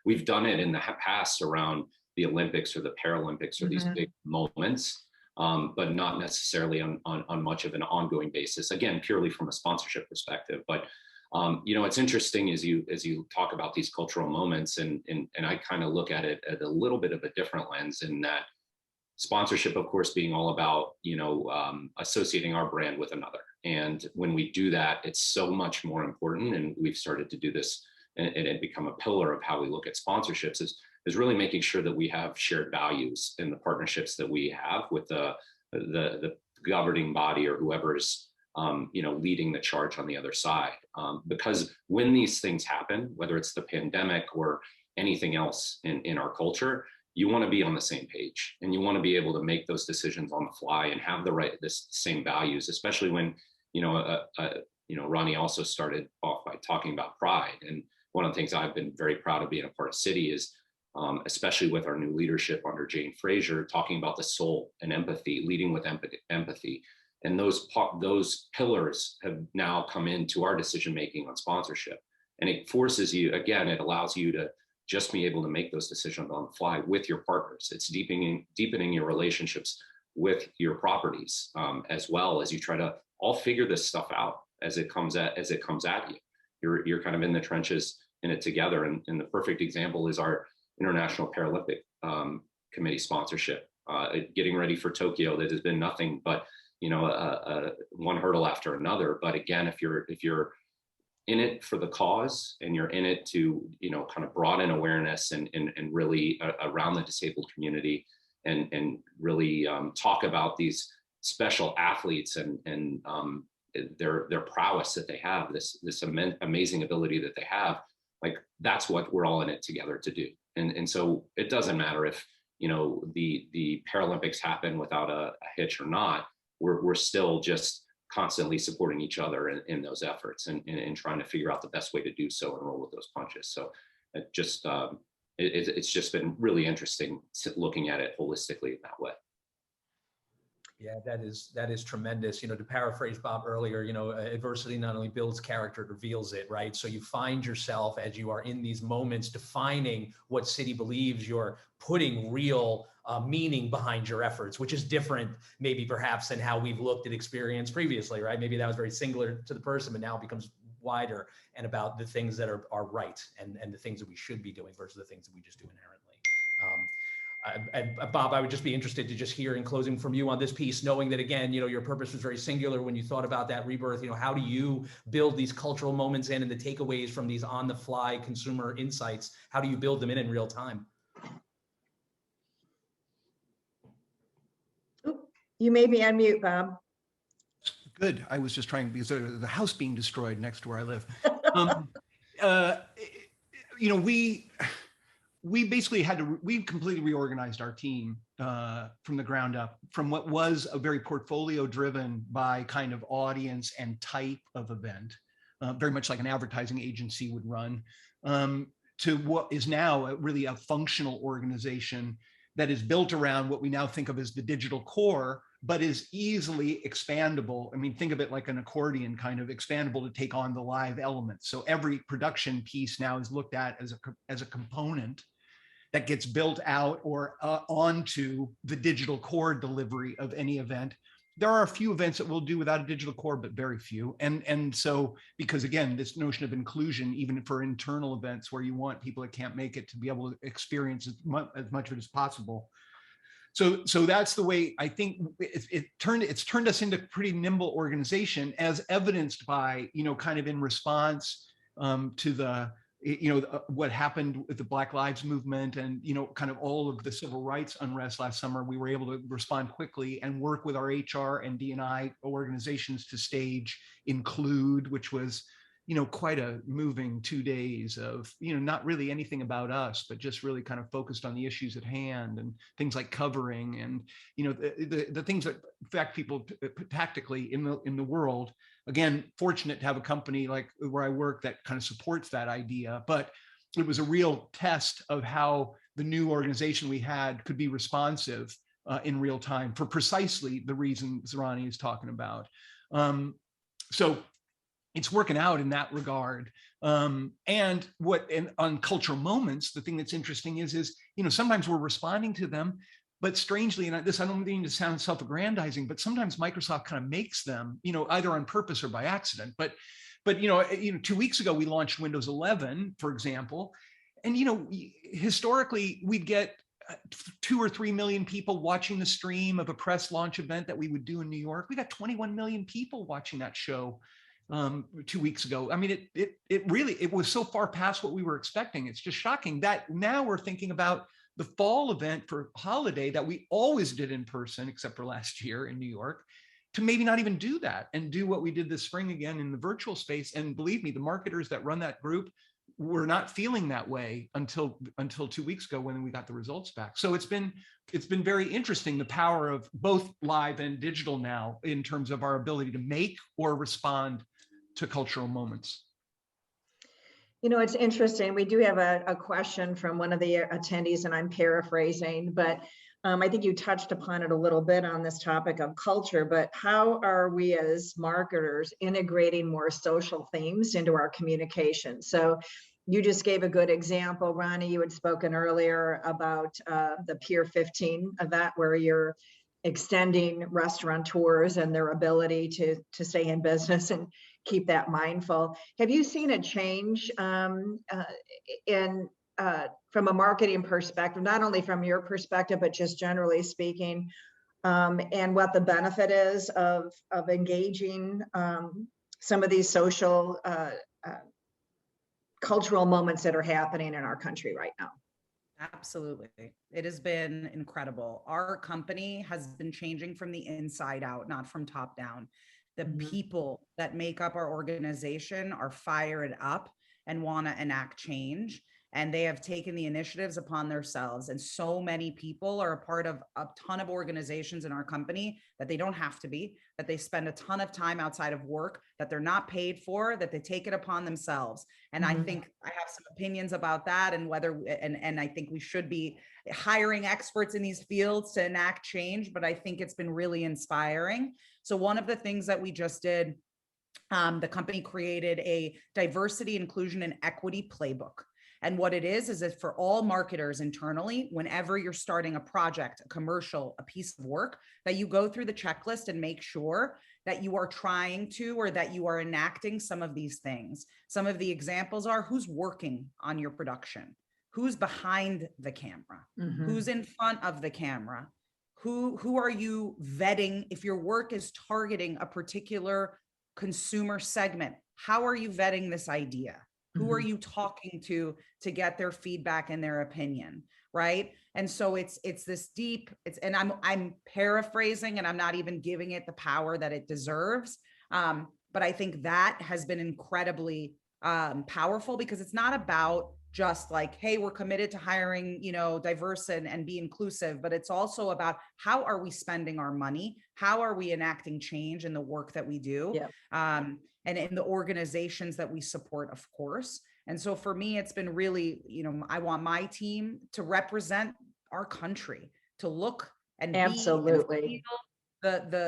we've done it in the past around the Olympics or the Paralympics or these big moments, but not necessarily on much of an ongoing basis, again, purely from a sponsorship perspective. But it's interesting as you talk about these cultural moments, and I kind of look at it at a little bit of a different lens, in that sponsorship, of course, being all about, associating our brand with another. And when we do that, it's so much more important. And we've started to do this, and it become a pillar of how we look at sponsorships, is really making sure that we have shared values in the partnerships that we have with the governing body or whoever's leading the charge on the other side. Because when these things happen, whether it's the pandemic or anything else in our culture, you want to be on the same page, and you want to be able to make those decisions on the fly and have the same values, especially when, Ronnie also started off by talking about pride. And one of the things I've been very proud of being a part of City is, especially with our new leadership under Jane Fraser, talking about the soul and empathy, leading with empathy. And those pillars have now come into our decision-making on sponsorship. And it forces you, again, it allows you to just be able to make those decisions on the fly with your partners. It's deepening your relationships with your properties, as well as you try to all figure this stuff out as it comes at you. You're kind of in the trenches in it together. And the perfect example is our International Paralympic Committee sponsorship, getting ready for Tokyo. That has been nothing but one hurdle after another. But again, if you're in it for the cause, and you're in it to kind of broaden awareness and really around the disabled community, and really talk about these special athletes and their prowess that they have, this amazing ability that they have, like that's what we're all in it together to do. And so it doesn't matter if the Paralympics happen without a hitch or not. We're still just constantly supporting each other in those efforts, and trying to figure out the best way to do so and roll with those punches. So it's just been really interesting looking at it holistically in that way. Yeah, that is tremendous. To paraphrase Bob earlier, adversity not only builds character, it reveals it, right? So you find yourself, as you are in these moments, defining what City believes. You're putting real meaning behind your efforts, which is different, maybe perhaps, than how we've looked at experience previously, right? Maybe that was very singular to the person, but now it becomes wider and about the things that are right and the things that we should be doing versus the things that we just do inherently. Bob, I would just be interested to just hear in closing from you on this piece, knowing that, again, your purpose was very singular when you thought about that rebirth. How do you build these cultural moments in, and the takeaways from these on the fly consumer insights? How do you build them in real time? You may be on mute, Bob. Good. I was just trying, because the house being destroyed next to where I live. We basically we completely reorganized our team from the ground up, from what was a very portfolio driven by kind of audience and type of event, very much like an advertising agency would run, to what is now really a functional organization that is built around what we now think of as the digital core, but is easily expandable. I mean, think of it like an accordion, kind of expandable to take on the live elements. So every production piece now is looked at as a component that gets built out or onto the digital core delivery of any event. There are a few events that we'll do without a digital core, but very few. And so, because again, this notion of inclusion, even for internal events where you want people that can't make it to be able to experience as much of it as possible. So that's the way I think it's turned us into a pretty nimble organization, as evidenced by, kind of in response to the what happened with the Black Lives Movement and, kind of all of the civil rights unrest last summer, we were able to respond quickly and work with our HR and D&I organizations to stage Include, which was, quite a moving 2 days of, not really anything about us, but just really kind of focused on the issues at hand and things like covering and, the things that affect people tactically in the world. Again, fortunate to have a company like where I work that kind of supports that idea, but it was a real test of how the new organization we had could be responsive in real time for precisely the reasons Ronnie is talking about. So it's working out in that regard. And on cultural moments, the thing that's interesting is, sometimes we're responding to them, but strangely, and I don't mean to sound self-aggrandizing, but sometimes Microsoft kind of makes them, either on purpose or by accident. But 2 weeks ago, we launched Windows 11, for example. And, historically, we'd get 2 or 3 million people watching the stream of a press launch event that we would do in New York. We got 21 million people watching that show 2 weeks ago. I mean, it was so far past what we were expecting. It's just shocking that now we're thinking about the fall event for holiday that we always did in person, except for last year in New York, to maybe not even do that and do what we did this spring again in the virtual space. And believe me, the marketers that run that group were not feeling that way until 2 weeks ago when we got the results back. So it's been very interesting, the power of both live and digital now in terms of our ability to make or respond to cultural moments. It's interesting. We do have a question from one of the attendees, and I'm paraphrasing, but I think you touched upon it a little bit on this topic of culture, but how are we as marketers integrating more social themes into our communication? So you just gave a good example, Ronnie. You had spoken earlier about the Pier 15 event where you're extending restaurateurs and their ability to stay in business and keep that mindful. Have you seen a change in from a marketing perspective, not only from your perspective, but just generally speaking, and what the benefit is of engaging some of these social cultural moments that are happening in our country right now? Absolutely. It has been incredible. Our company has been changing from the inside out, not from top down. The people that make up our organization are fired up and want to enact change. And they have taken the initiatives upon themselves. And so many people are a part of a ton of organizations in our company that they don't have to be, that they spend a ton of time outside of work, that they're not paid for, that they take it upon themselves. And I think I have some opinions about that and whether, and I think we should be hiring experts in these fields to enact change, but I think it's been really inspiring. So one of the things that we just did, the company created a diversity, inclusion, and equity playbook. And what it is that for all marketers internally, whenever you're starting a project, a commercial, a piece of work, that you go through the checklist and make sure that you are trying to, or that you are enacting some of these things. Some of the examples are who's working on your production, who's behind the camera, who's in front of the camera, who are you vetting? If your work is targeting a particular consumer segment, how are you vetting this idea? Who are you talking to get their feedback and their opinion, right? And so it's this deep, and I'm paraphrasing and I'm not even giving it the power that it deserves. But I think that has been incredibly powerful, because it's not about just like, hey, we're committed to hiring, diverse and be inclusive, but it's also about how are we spending our money? How are we enacting change in the work that we do? And in the organizations that we support, of course. And so for me, it's been really, I want my team to represent our country, to look and absolutely be and feel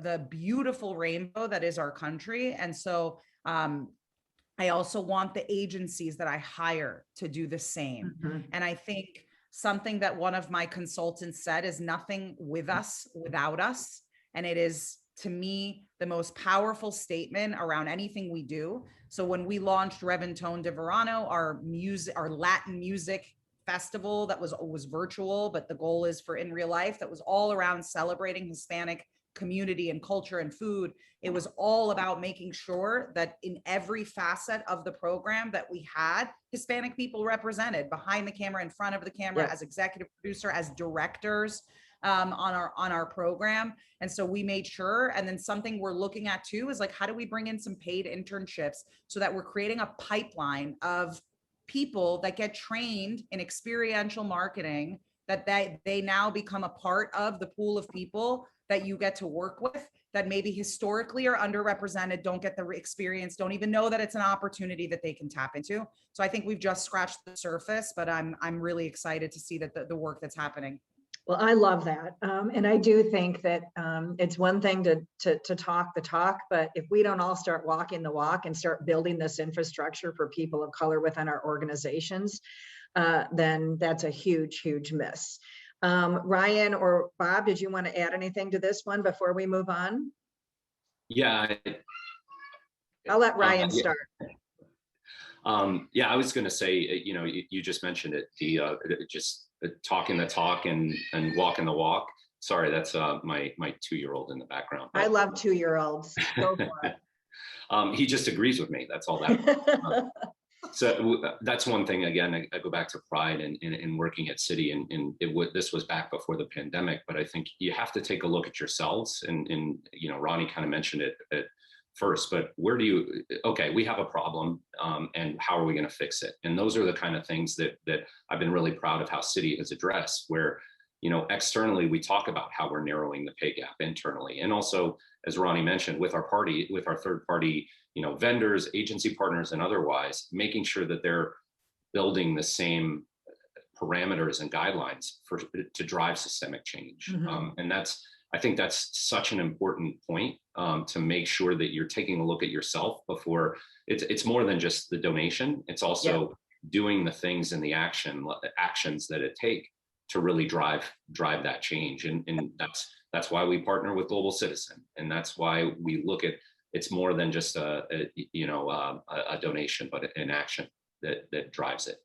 the beautiful rainbow that is our country. And so I also want the agencies that I hire to do the same. And I think something that one of my consultants said is nothing with us without us. And it is, to me, the most powerful statement around anything we do. So when we launched Reventone de Verano, our Latin music festival that was virtual, but the goal is for in real life, that was all around celebrating Hispanic community and culture and food. It was all about making sure that in every facet of the program that we had Hispanic people represented behind the camera, in front of the camera, as executive producer, as directors on our program. And so we made sure. And then something we're looking at too is like, how do we bring in some paid internships so that we're creating a pipeline of people that get trained in experiential marketing, that they now become a part of the pool of people that you get to work with, that maybe historically are underrepresented, don't get the experience, don't even know that it's an opportunity that they can tap into. So I think we've just scratched the surface, but I'm really excited to see that the work that's happening. Well, I love that. And I do think that it's one thing to talk the talk, but if we don't all start walking the walk and start building this infrastructure for people of color within our organizations, then that's a huge, huge miss. Ryan or Bob, did you want to add anything to this one before we move on? Yeah. I'll let Ryan start. Yeah, I was going to say, you know, you just mentioned it, just talking the talk and walking the walk. Sorry, that's my 2-year-old in the background. I love 2-year-olds. Go for it. He just agrees with me. That's all that. So that's one thing. Again, I go back to pride in working at Citi, and this was back before the pandemic. But I think you have to take a look at yourselves, and you know, Ronnie kind of mentioned it at first. But where do you? Okay, we have a problem, and how are we going to fix it? And those are the kind of things that I've been really proud of how Citi has addressed. Where, you know, externally we talk about how we're narrowing the pay gap internally, and also, as Ronnie mentioned, with our third party, you know, vendors, agency partners, and otherwise, making sure that they're building the same parameters and guidelines to drive systemic change. Mm-hmm. And I think that's such an important point, to make sure that you're taking a look at yourself before it's more than just the donation. It's also doing the things and the actions that it take to really drive that change. And that's why we partner with Global Citizen. And that's why we look at, it's more than just a donation, but an action that drives it.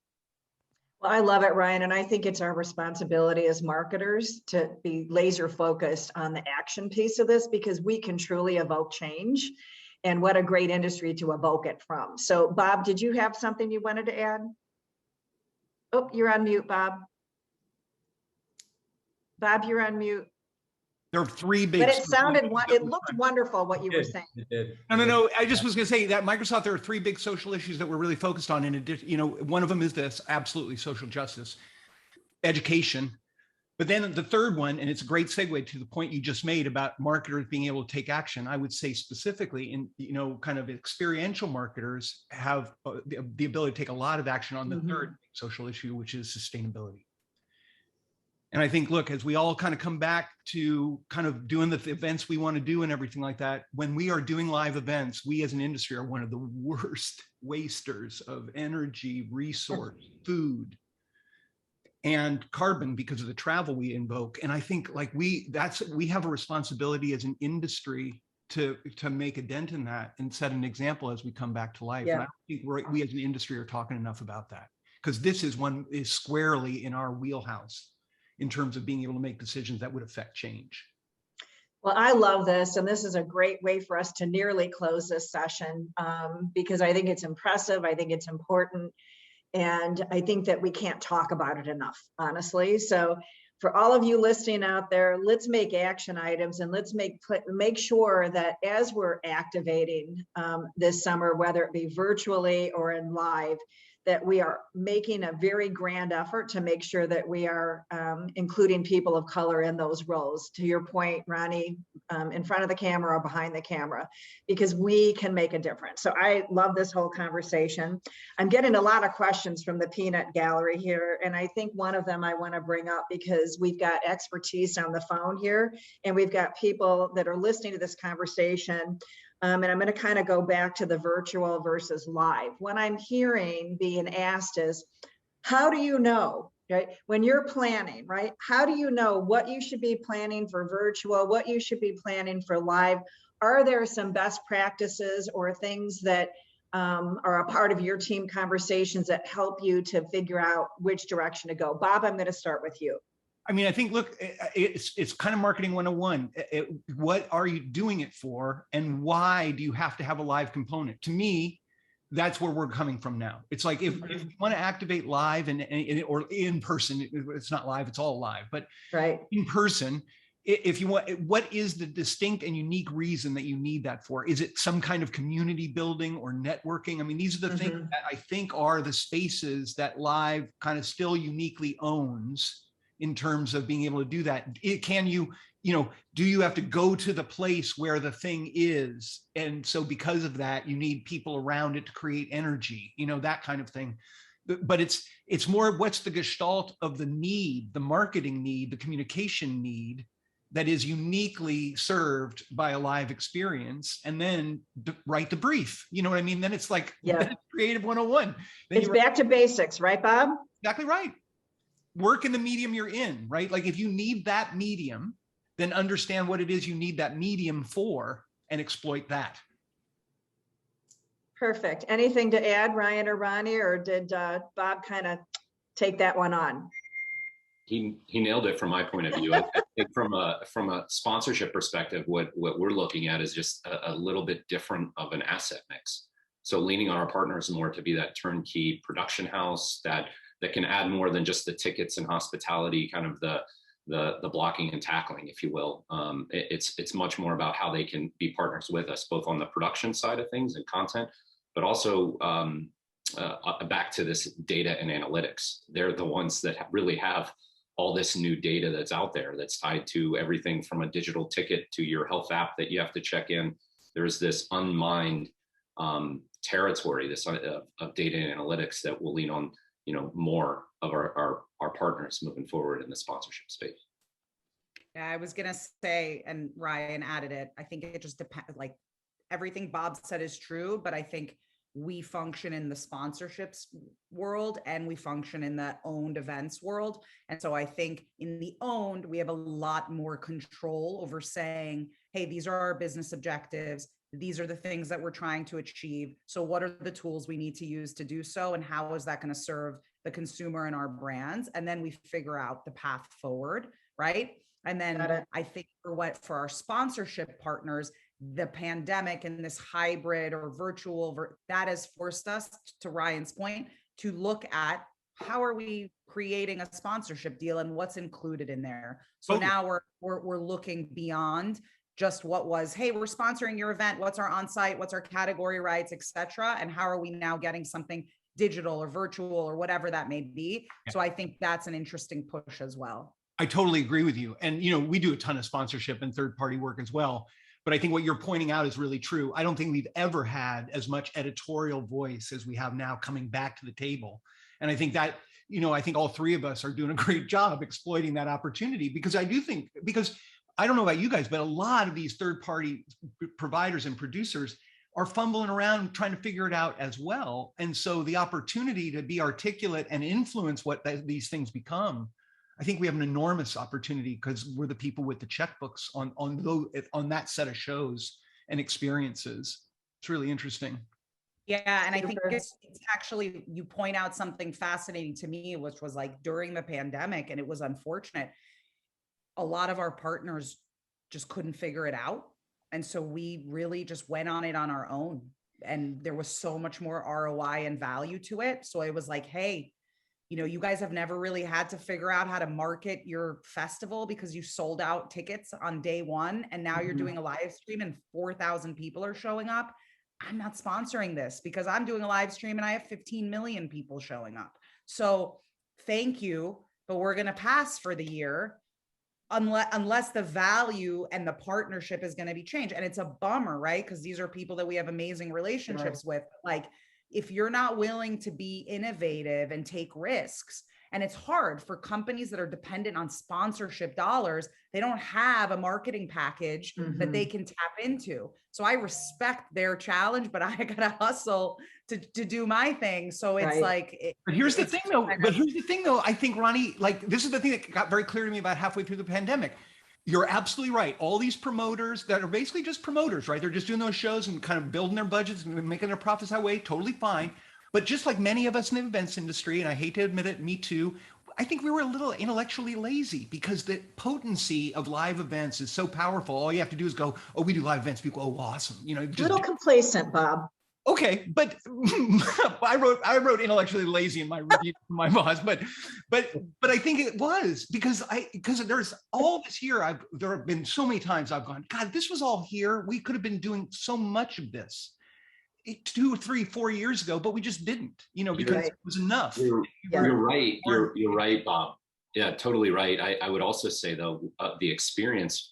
Well, I love it, Ryan. And I think it's our responsibility as marketers to be laser focused on the action piece of this, because we can truly evoke change, and what a great industry to evoke it from. So Bob, did you have something you wanted to add? Oh, you're on mute, Bob. Bob, you're on mute. There are three big. But it looked wonderful what you were saying. No. I just was going to say that Microsoft, there are three big social issues that we're really focused on. In addition, you know, one of them is this, absolutely, social justice, education. But then the third one, and it's a great segue to the point you just made about marketers being able to take action. I would say specifically in, you know, kind of experiential marketers have the ability to take a lot of action on the third social issue, which is sustainability. And I think, look, as we all kind of come back to kind of doing the events we want to do and everything like that, when we are doing live events, we as an industry are one of the worst wasters of energy, resource, food, and carbon because of the travel we invoke. And I think like we have a responsibility as an industry to make a dent in that and set an example as we come back to life. And I don't think we as an industry are talking enough about that, because this is squarely in our wheelhouse in terms of being able to make decisions that would affect change. Well, I love this, and this is a great way for us to nearly close this session, because I think it's impressive, I think it's important, and I think that we can't talk about it enough, honestly. So for all of you listening out there, let's make action items, and let's make sure that as we're activating this summer, whether it be virtually or in live, that we are making a very grand effort to make sure that we are including people of color in those roles. To your point, Ronnie, in front of the camera or behind the camera, because we can make a difference. So I love this whole conversation. I'm getting a lot of questions from the peanut gallery here. And I think one of them I want to bring up, because we've got expertise on the phone here, and we've got people that are listening to this conversation. And I'm going to kind of go back to the virtual versus live. What I'm hearing being asked is, how do you know, right? When you're planning, right? How do you know what you should be planning for virtual, what you should be planning for live? Are there some best practices or things that are a part of your team conversations that help you to figure out which direction to go? Bob, I'm going to start with you. I mean, I think, look, it's kind of marketing 101. What are you doing it for? And why do you have to have a live component? To me, that's where we're coming from now. It's like, if you want to activate live or in person, it's not live, it's all live, but Right. in person, if you want, what is the distinct and unique reason that you need that for? Is it some kind of community building or networking? I mean, these are the things that I think are the spaces that live kind of still uniquely owns in terms of being able to do that. Can you, do you have to go to the place where the thing is? And so because of that, you need people around it to create energy, that kind of thing. But it's more what's the gestalt of the need, the marketing need, the communication need that is uniquely served by a live experience, and then write the brief. You know what I mean? Then it's like creative 101. Then It's back to basics, right, Bob? Exactly right. Work in the medium you're in, right? Like if you need that medium, then understand what it is you need that medium for and exploit that. Perfect. Anything to add, Ryan or Ronnie, or did Bob kind of take that one on? He nailed it from my point of view. I think from a sponsorship perspective, what we're looking at is just a little bit different of an asset mix. So leaning on our partners more to be that turnkey production house that can add more than just the tickets and hospitality, kind of the blocking and tackling, if you will. It's much more about how they can be partners with us, both on the production side of things and content, but also back to this data and analytics. They're the ones that really have all this new data that's out there that's tied to everything from a digital ticket to your health app that you have to check in. There's this unmined territory, this of data and analytics that will lean on, more of our partners moving forward in the sponsorship space. Yeah, I was gonna say, and Ryan added it, I think it just depends, like everything Bob said is true, but I think we function in the sponsorships world and we function in the owned events world. And so I think in the owned, we have a lot more control over saying, hey, these are our business objectives. These are the things that we're trying to achieve. So what are the tools we need to use to do so? And how is that going to serve the consumer and our brands? And then we figure out the path forward, right? And then I think for our sponsorship partners, the pandemic and this hybrid or virtual, that has forced us, to Ryan's point, to look at how are we creating a sponsorship deal and what's included in there. So now we're looking beyond just what was, hey, we're sponsoring your event. What's our on-site? What's our category rights, et cetera? And how are we now getting something digital or virtual or whatever that may be? Yeah. So I think that's an interesting push as well. I totally agree with you. And, we do a ton of sponsorship and third-party work as well. But I think what you're pointing out is really true. I don't think we've ever had as much editorial voice as we have now coming back to the table. And I think that, I think all three of us are doing a great job exploiting that opportunity, because I don't know about you guys, but a lot of these third-party providers and producers are fumbling around trying to figure it out as well. And so the opportunity to be articulate and influence what these things become, I think we have an enormous opportunity because we're the people with the checkbooks on that set of shows and experiences. It's really interesting. Yeah, and I think it's actually, you point out something fascinating to me, which was like during the pandemic, and it was unfortunate, a lot of our partners just couldn't figure it out. And so we really just went on it on our own. And there was so much more ROI and value to it. So it was like, hey, you guys have never really had to figure out how to market your festival because you sold out tickets on day one. And now you're doing a live stream and 4,000 people are showing up. I'm not sponsoring this because I'm doing a live stream and I have 15 million people showing up. So thank you, but we're going to pass for the year unless the value and the partnership is going to be changed. And it's a bummer, right? Because these are people that we have amazing relationships with. Like, if you're not willing to be innovative and take risks, and it's hard for companies that are dependent on sponsorship dollars, they don't have a marketing package that they can tap into. So I respect their challenge, but I got to hustle to do my thing. So it's but here's the thing though, I think, Ronnie, like, this is the thing that got very clear to me about halfway through the pandemic. You're absolutely right. All these promoters that are basically just promoters, right? They're just doing those shows and kind of building their budgets and making their profits that way. Totally fine. But just like many of us in the events industry, and I hate to admit it, me too, I think we were a little intellectually lazy because the potency of live events is so powerful. All you have to do is go, oh, we do live events. People, oh, awesome. You know, A just little complacent, Bob. okay, but I wrote intellectually lazy in my review to my boss, but I think it was because there's all this year there have been so many times I've gone, God, this was all here. We could have been doing so much of this 2, 3, 4 years ago, but we just didn't, you know, because Right. it was enough. You're right. You're right, Bob. Yeah, totally right. I would also say though, the experience,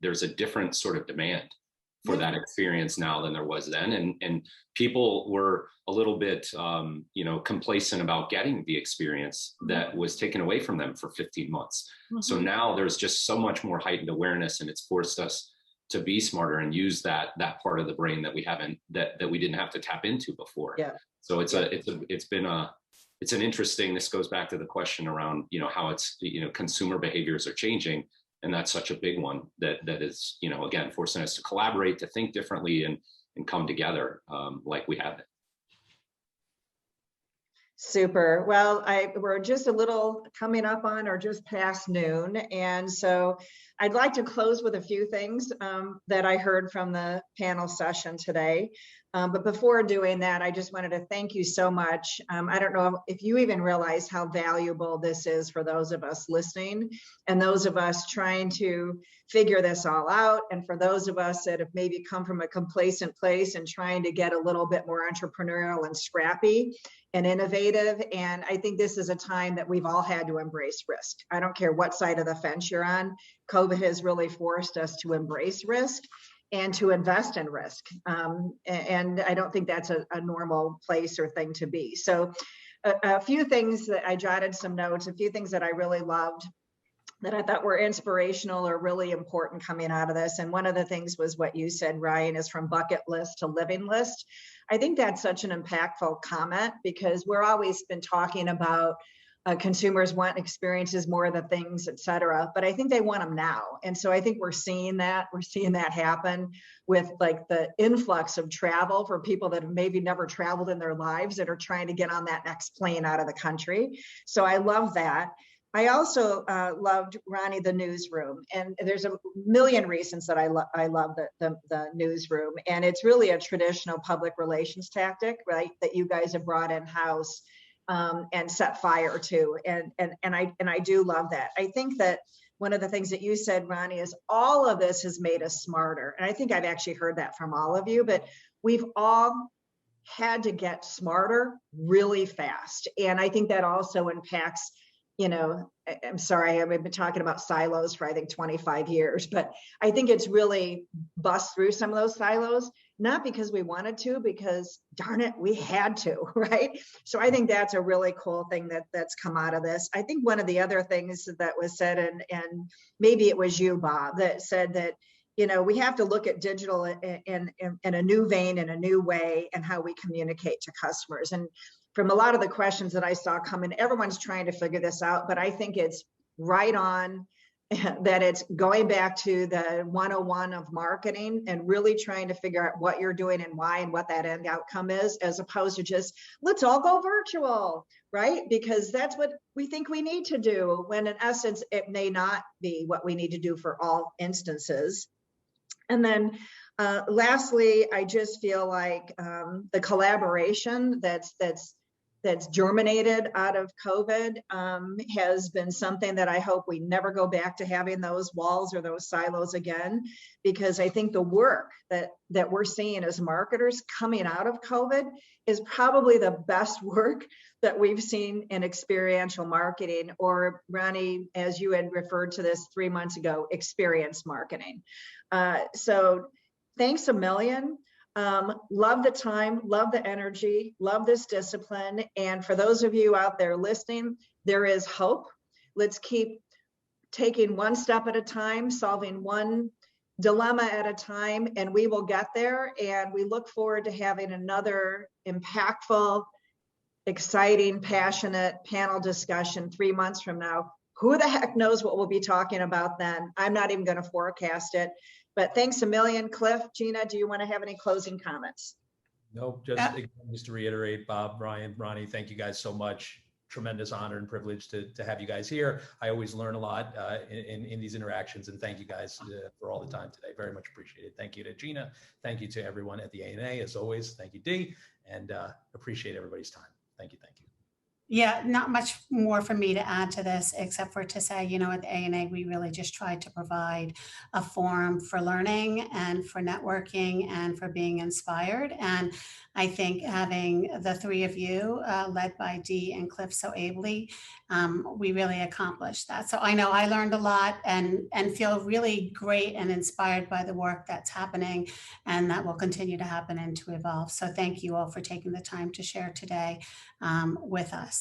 there's a different sort of demand for that experience now than there was then, and people were a little bit, complacent about getting the experience that was taken away from them for 15 months. So now there's just so much more heightened awareness, and it's forced us to be smarter and use that part of the brain that we didn't have to tap into before. Yeah. So it's an interesting, this goes back to the question around, how it's, consumer behaviors are changing. And that's such a big one that is, again, forcing us to collaborate, to think differently and come together like we have. Super. Well, we're just a little coming up on or just past noon. And so I'd like to close with a few things that I heard from the panel session today. But before doing that, I just wanted to thank you so much. I don't know if you even realize how valuable this is for those of us listening and those of us trying to figure this all out. And for those of us that have maybe come from a complacent place and trying to get a little bit more entrepreneurial and scrappy and innovative. And I think this is a time that we've all had to embrace risk. I don't care what side of the fence you're on. COVID has really forced us to embrace risk and to invest in risk. And I don't think that's a normal place or thing to be. So a few things that I jotted some notes, a few things that I really loved that I thought were inspirational or really important coming out of this. And one of the things was what you said, Ryan, is from bucket list to living list. I think that's such an impactful comment because we're always been talking about consumers want experiences, more of the things, et cetera, but I think they want them now. And so I think we're seeing that happen with like the influx of travel for people that have maybe never traveled in their lives that are trying to get on that next plane out of the country. So I love that. I also loved, Ronnie, the newsroom. And there's a million reasons that I love the newsroom. And it's really a traditional public relations tactic, right, that you guys have brought in-house and set fire to. And I do love that. I think that one of the things that you said, Ronnie, is all of this has made us smarter. And I think I've actually heard that from all of you, but we've all had to get smarter really fast. And I think that also impacts, I'm sorry, I've been talking about silos for I think 25 years, but I think it's really bust through some of those silos, not because we wanted to, because darn it, we had to, right? So I think that's a really cool thing that's come out of this. I think one of the other things that was said, and maybe it was you, Bob, that said that, we have to look at digital in a new vein, in a new way, and how we communicate to customers. And from a lot of the questions that I saw coming, everyone's trying to figure this out, but I think it's right on that it's going back to the 101 of marketing and really trying to figure out what you're doing and why and what that end outcome is, as opposed to just, let's all go virtual, right? Because that's what we think we need to do, when in essence, it may not be what we need to do for all instances. And then lastly, I just feel like the collaboration that's germinated out of COVID has been something that I hope we never go back to having those walls or those silos again, because I think the work that we're seeing as marketers coming out of COVID is probably the best work that we've seen in experiential marketing, or Ronnie, as you had referred to this 3 months ago, experience marketing. So thanks a million. Love the time, love the energy, love this discipline. And for those of you out there listening, there is hope. Let's keep taking one step at a time, solving one dilemma at a time, and we will get there. And we look forward to having another impactful, exciting, passionate panel discussion 3 months from now. Who the heck knows what we'll be talking about then? I'm not even going to forecast it. But thanks a million. Cliff, Gina, do you want to have any closing comments? Nope, just to reiterate, Bob, Brian, Ronnie, thank you guys so much. tremendous honor and privilege to have you guys here. I always learn a lot in these interactions, and thank you guys for all the time today. Very much appreciated. Thank you to Gina. Thank you to everyone at the ANA, as always. Thank you, Dee, and appreciate everybody's time. Thank you. Thank you. Yeah, not much more for me to add to this, except for to say, you know, at the ANA, we really just tried to provide a forum for learning and for networking and for being inspired. And I think having the three of you, led by Dee and Cliff so ably, we really accomplished that. So I know I learned a lot and feel really great and inspired by the work that's happening and that will continue to happen and to evolve. So thank you all for taking the time to share today with us.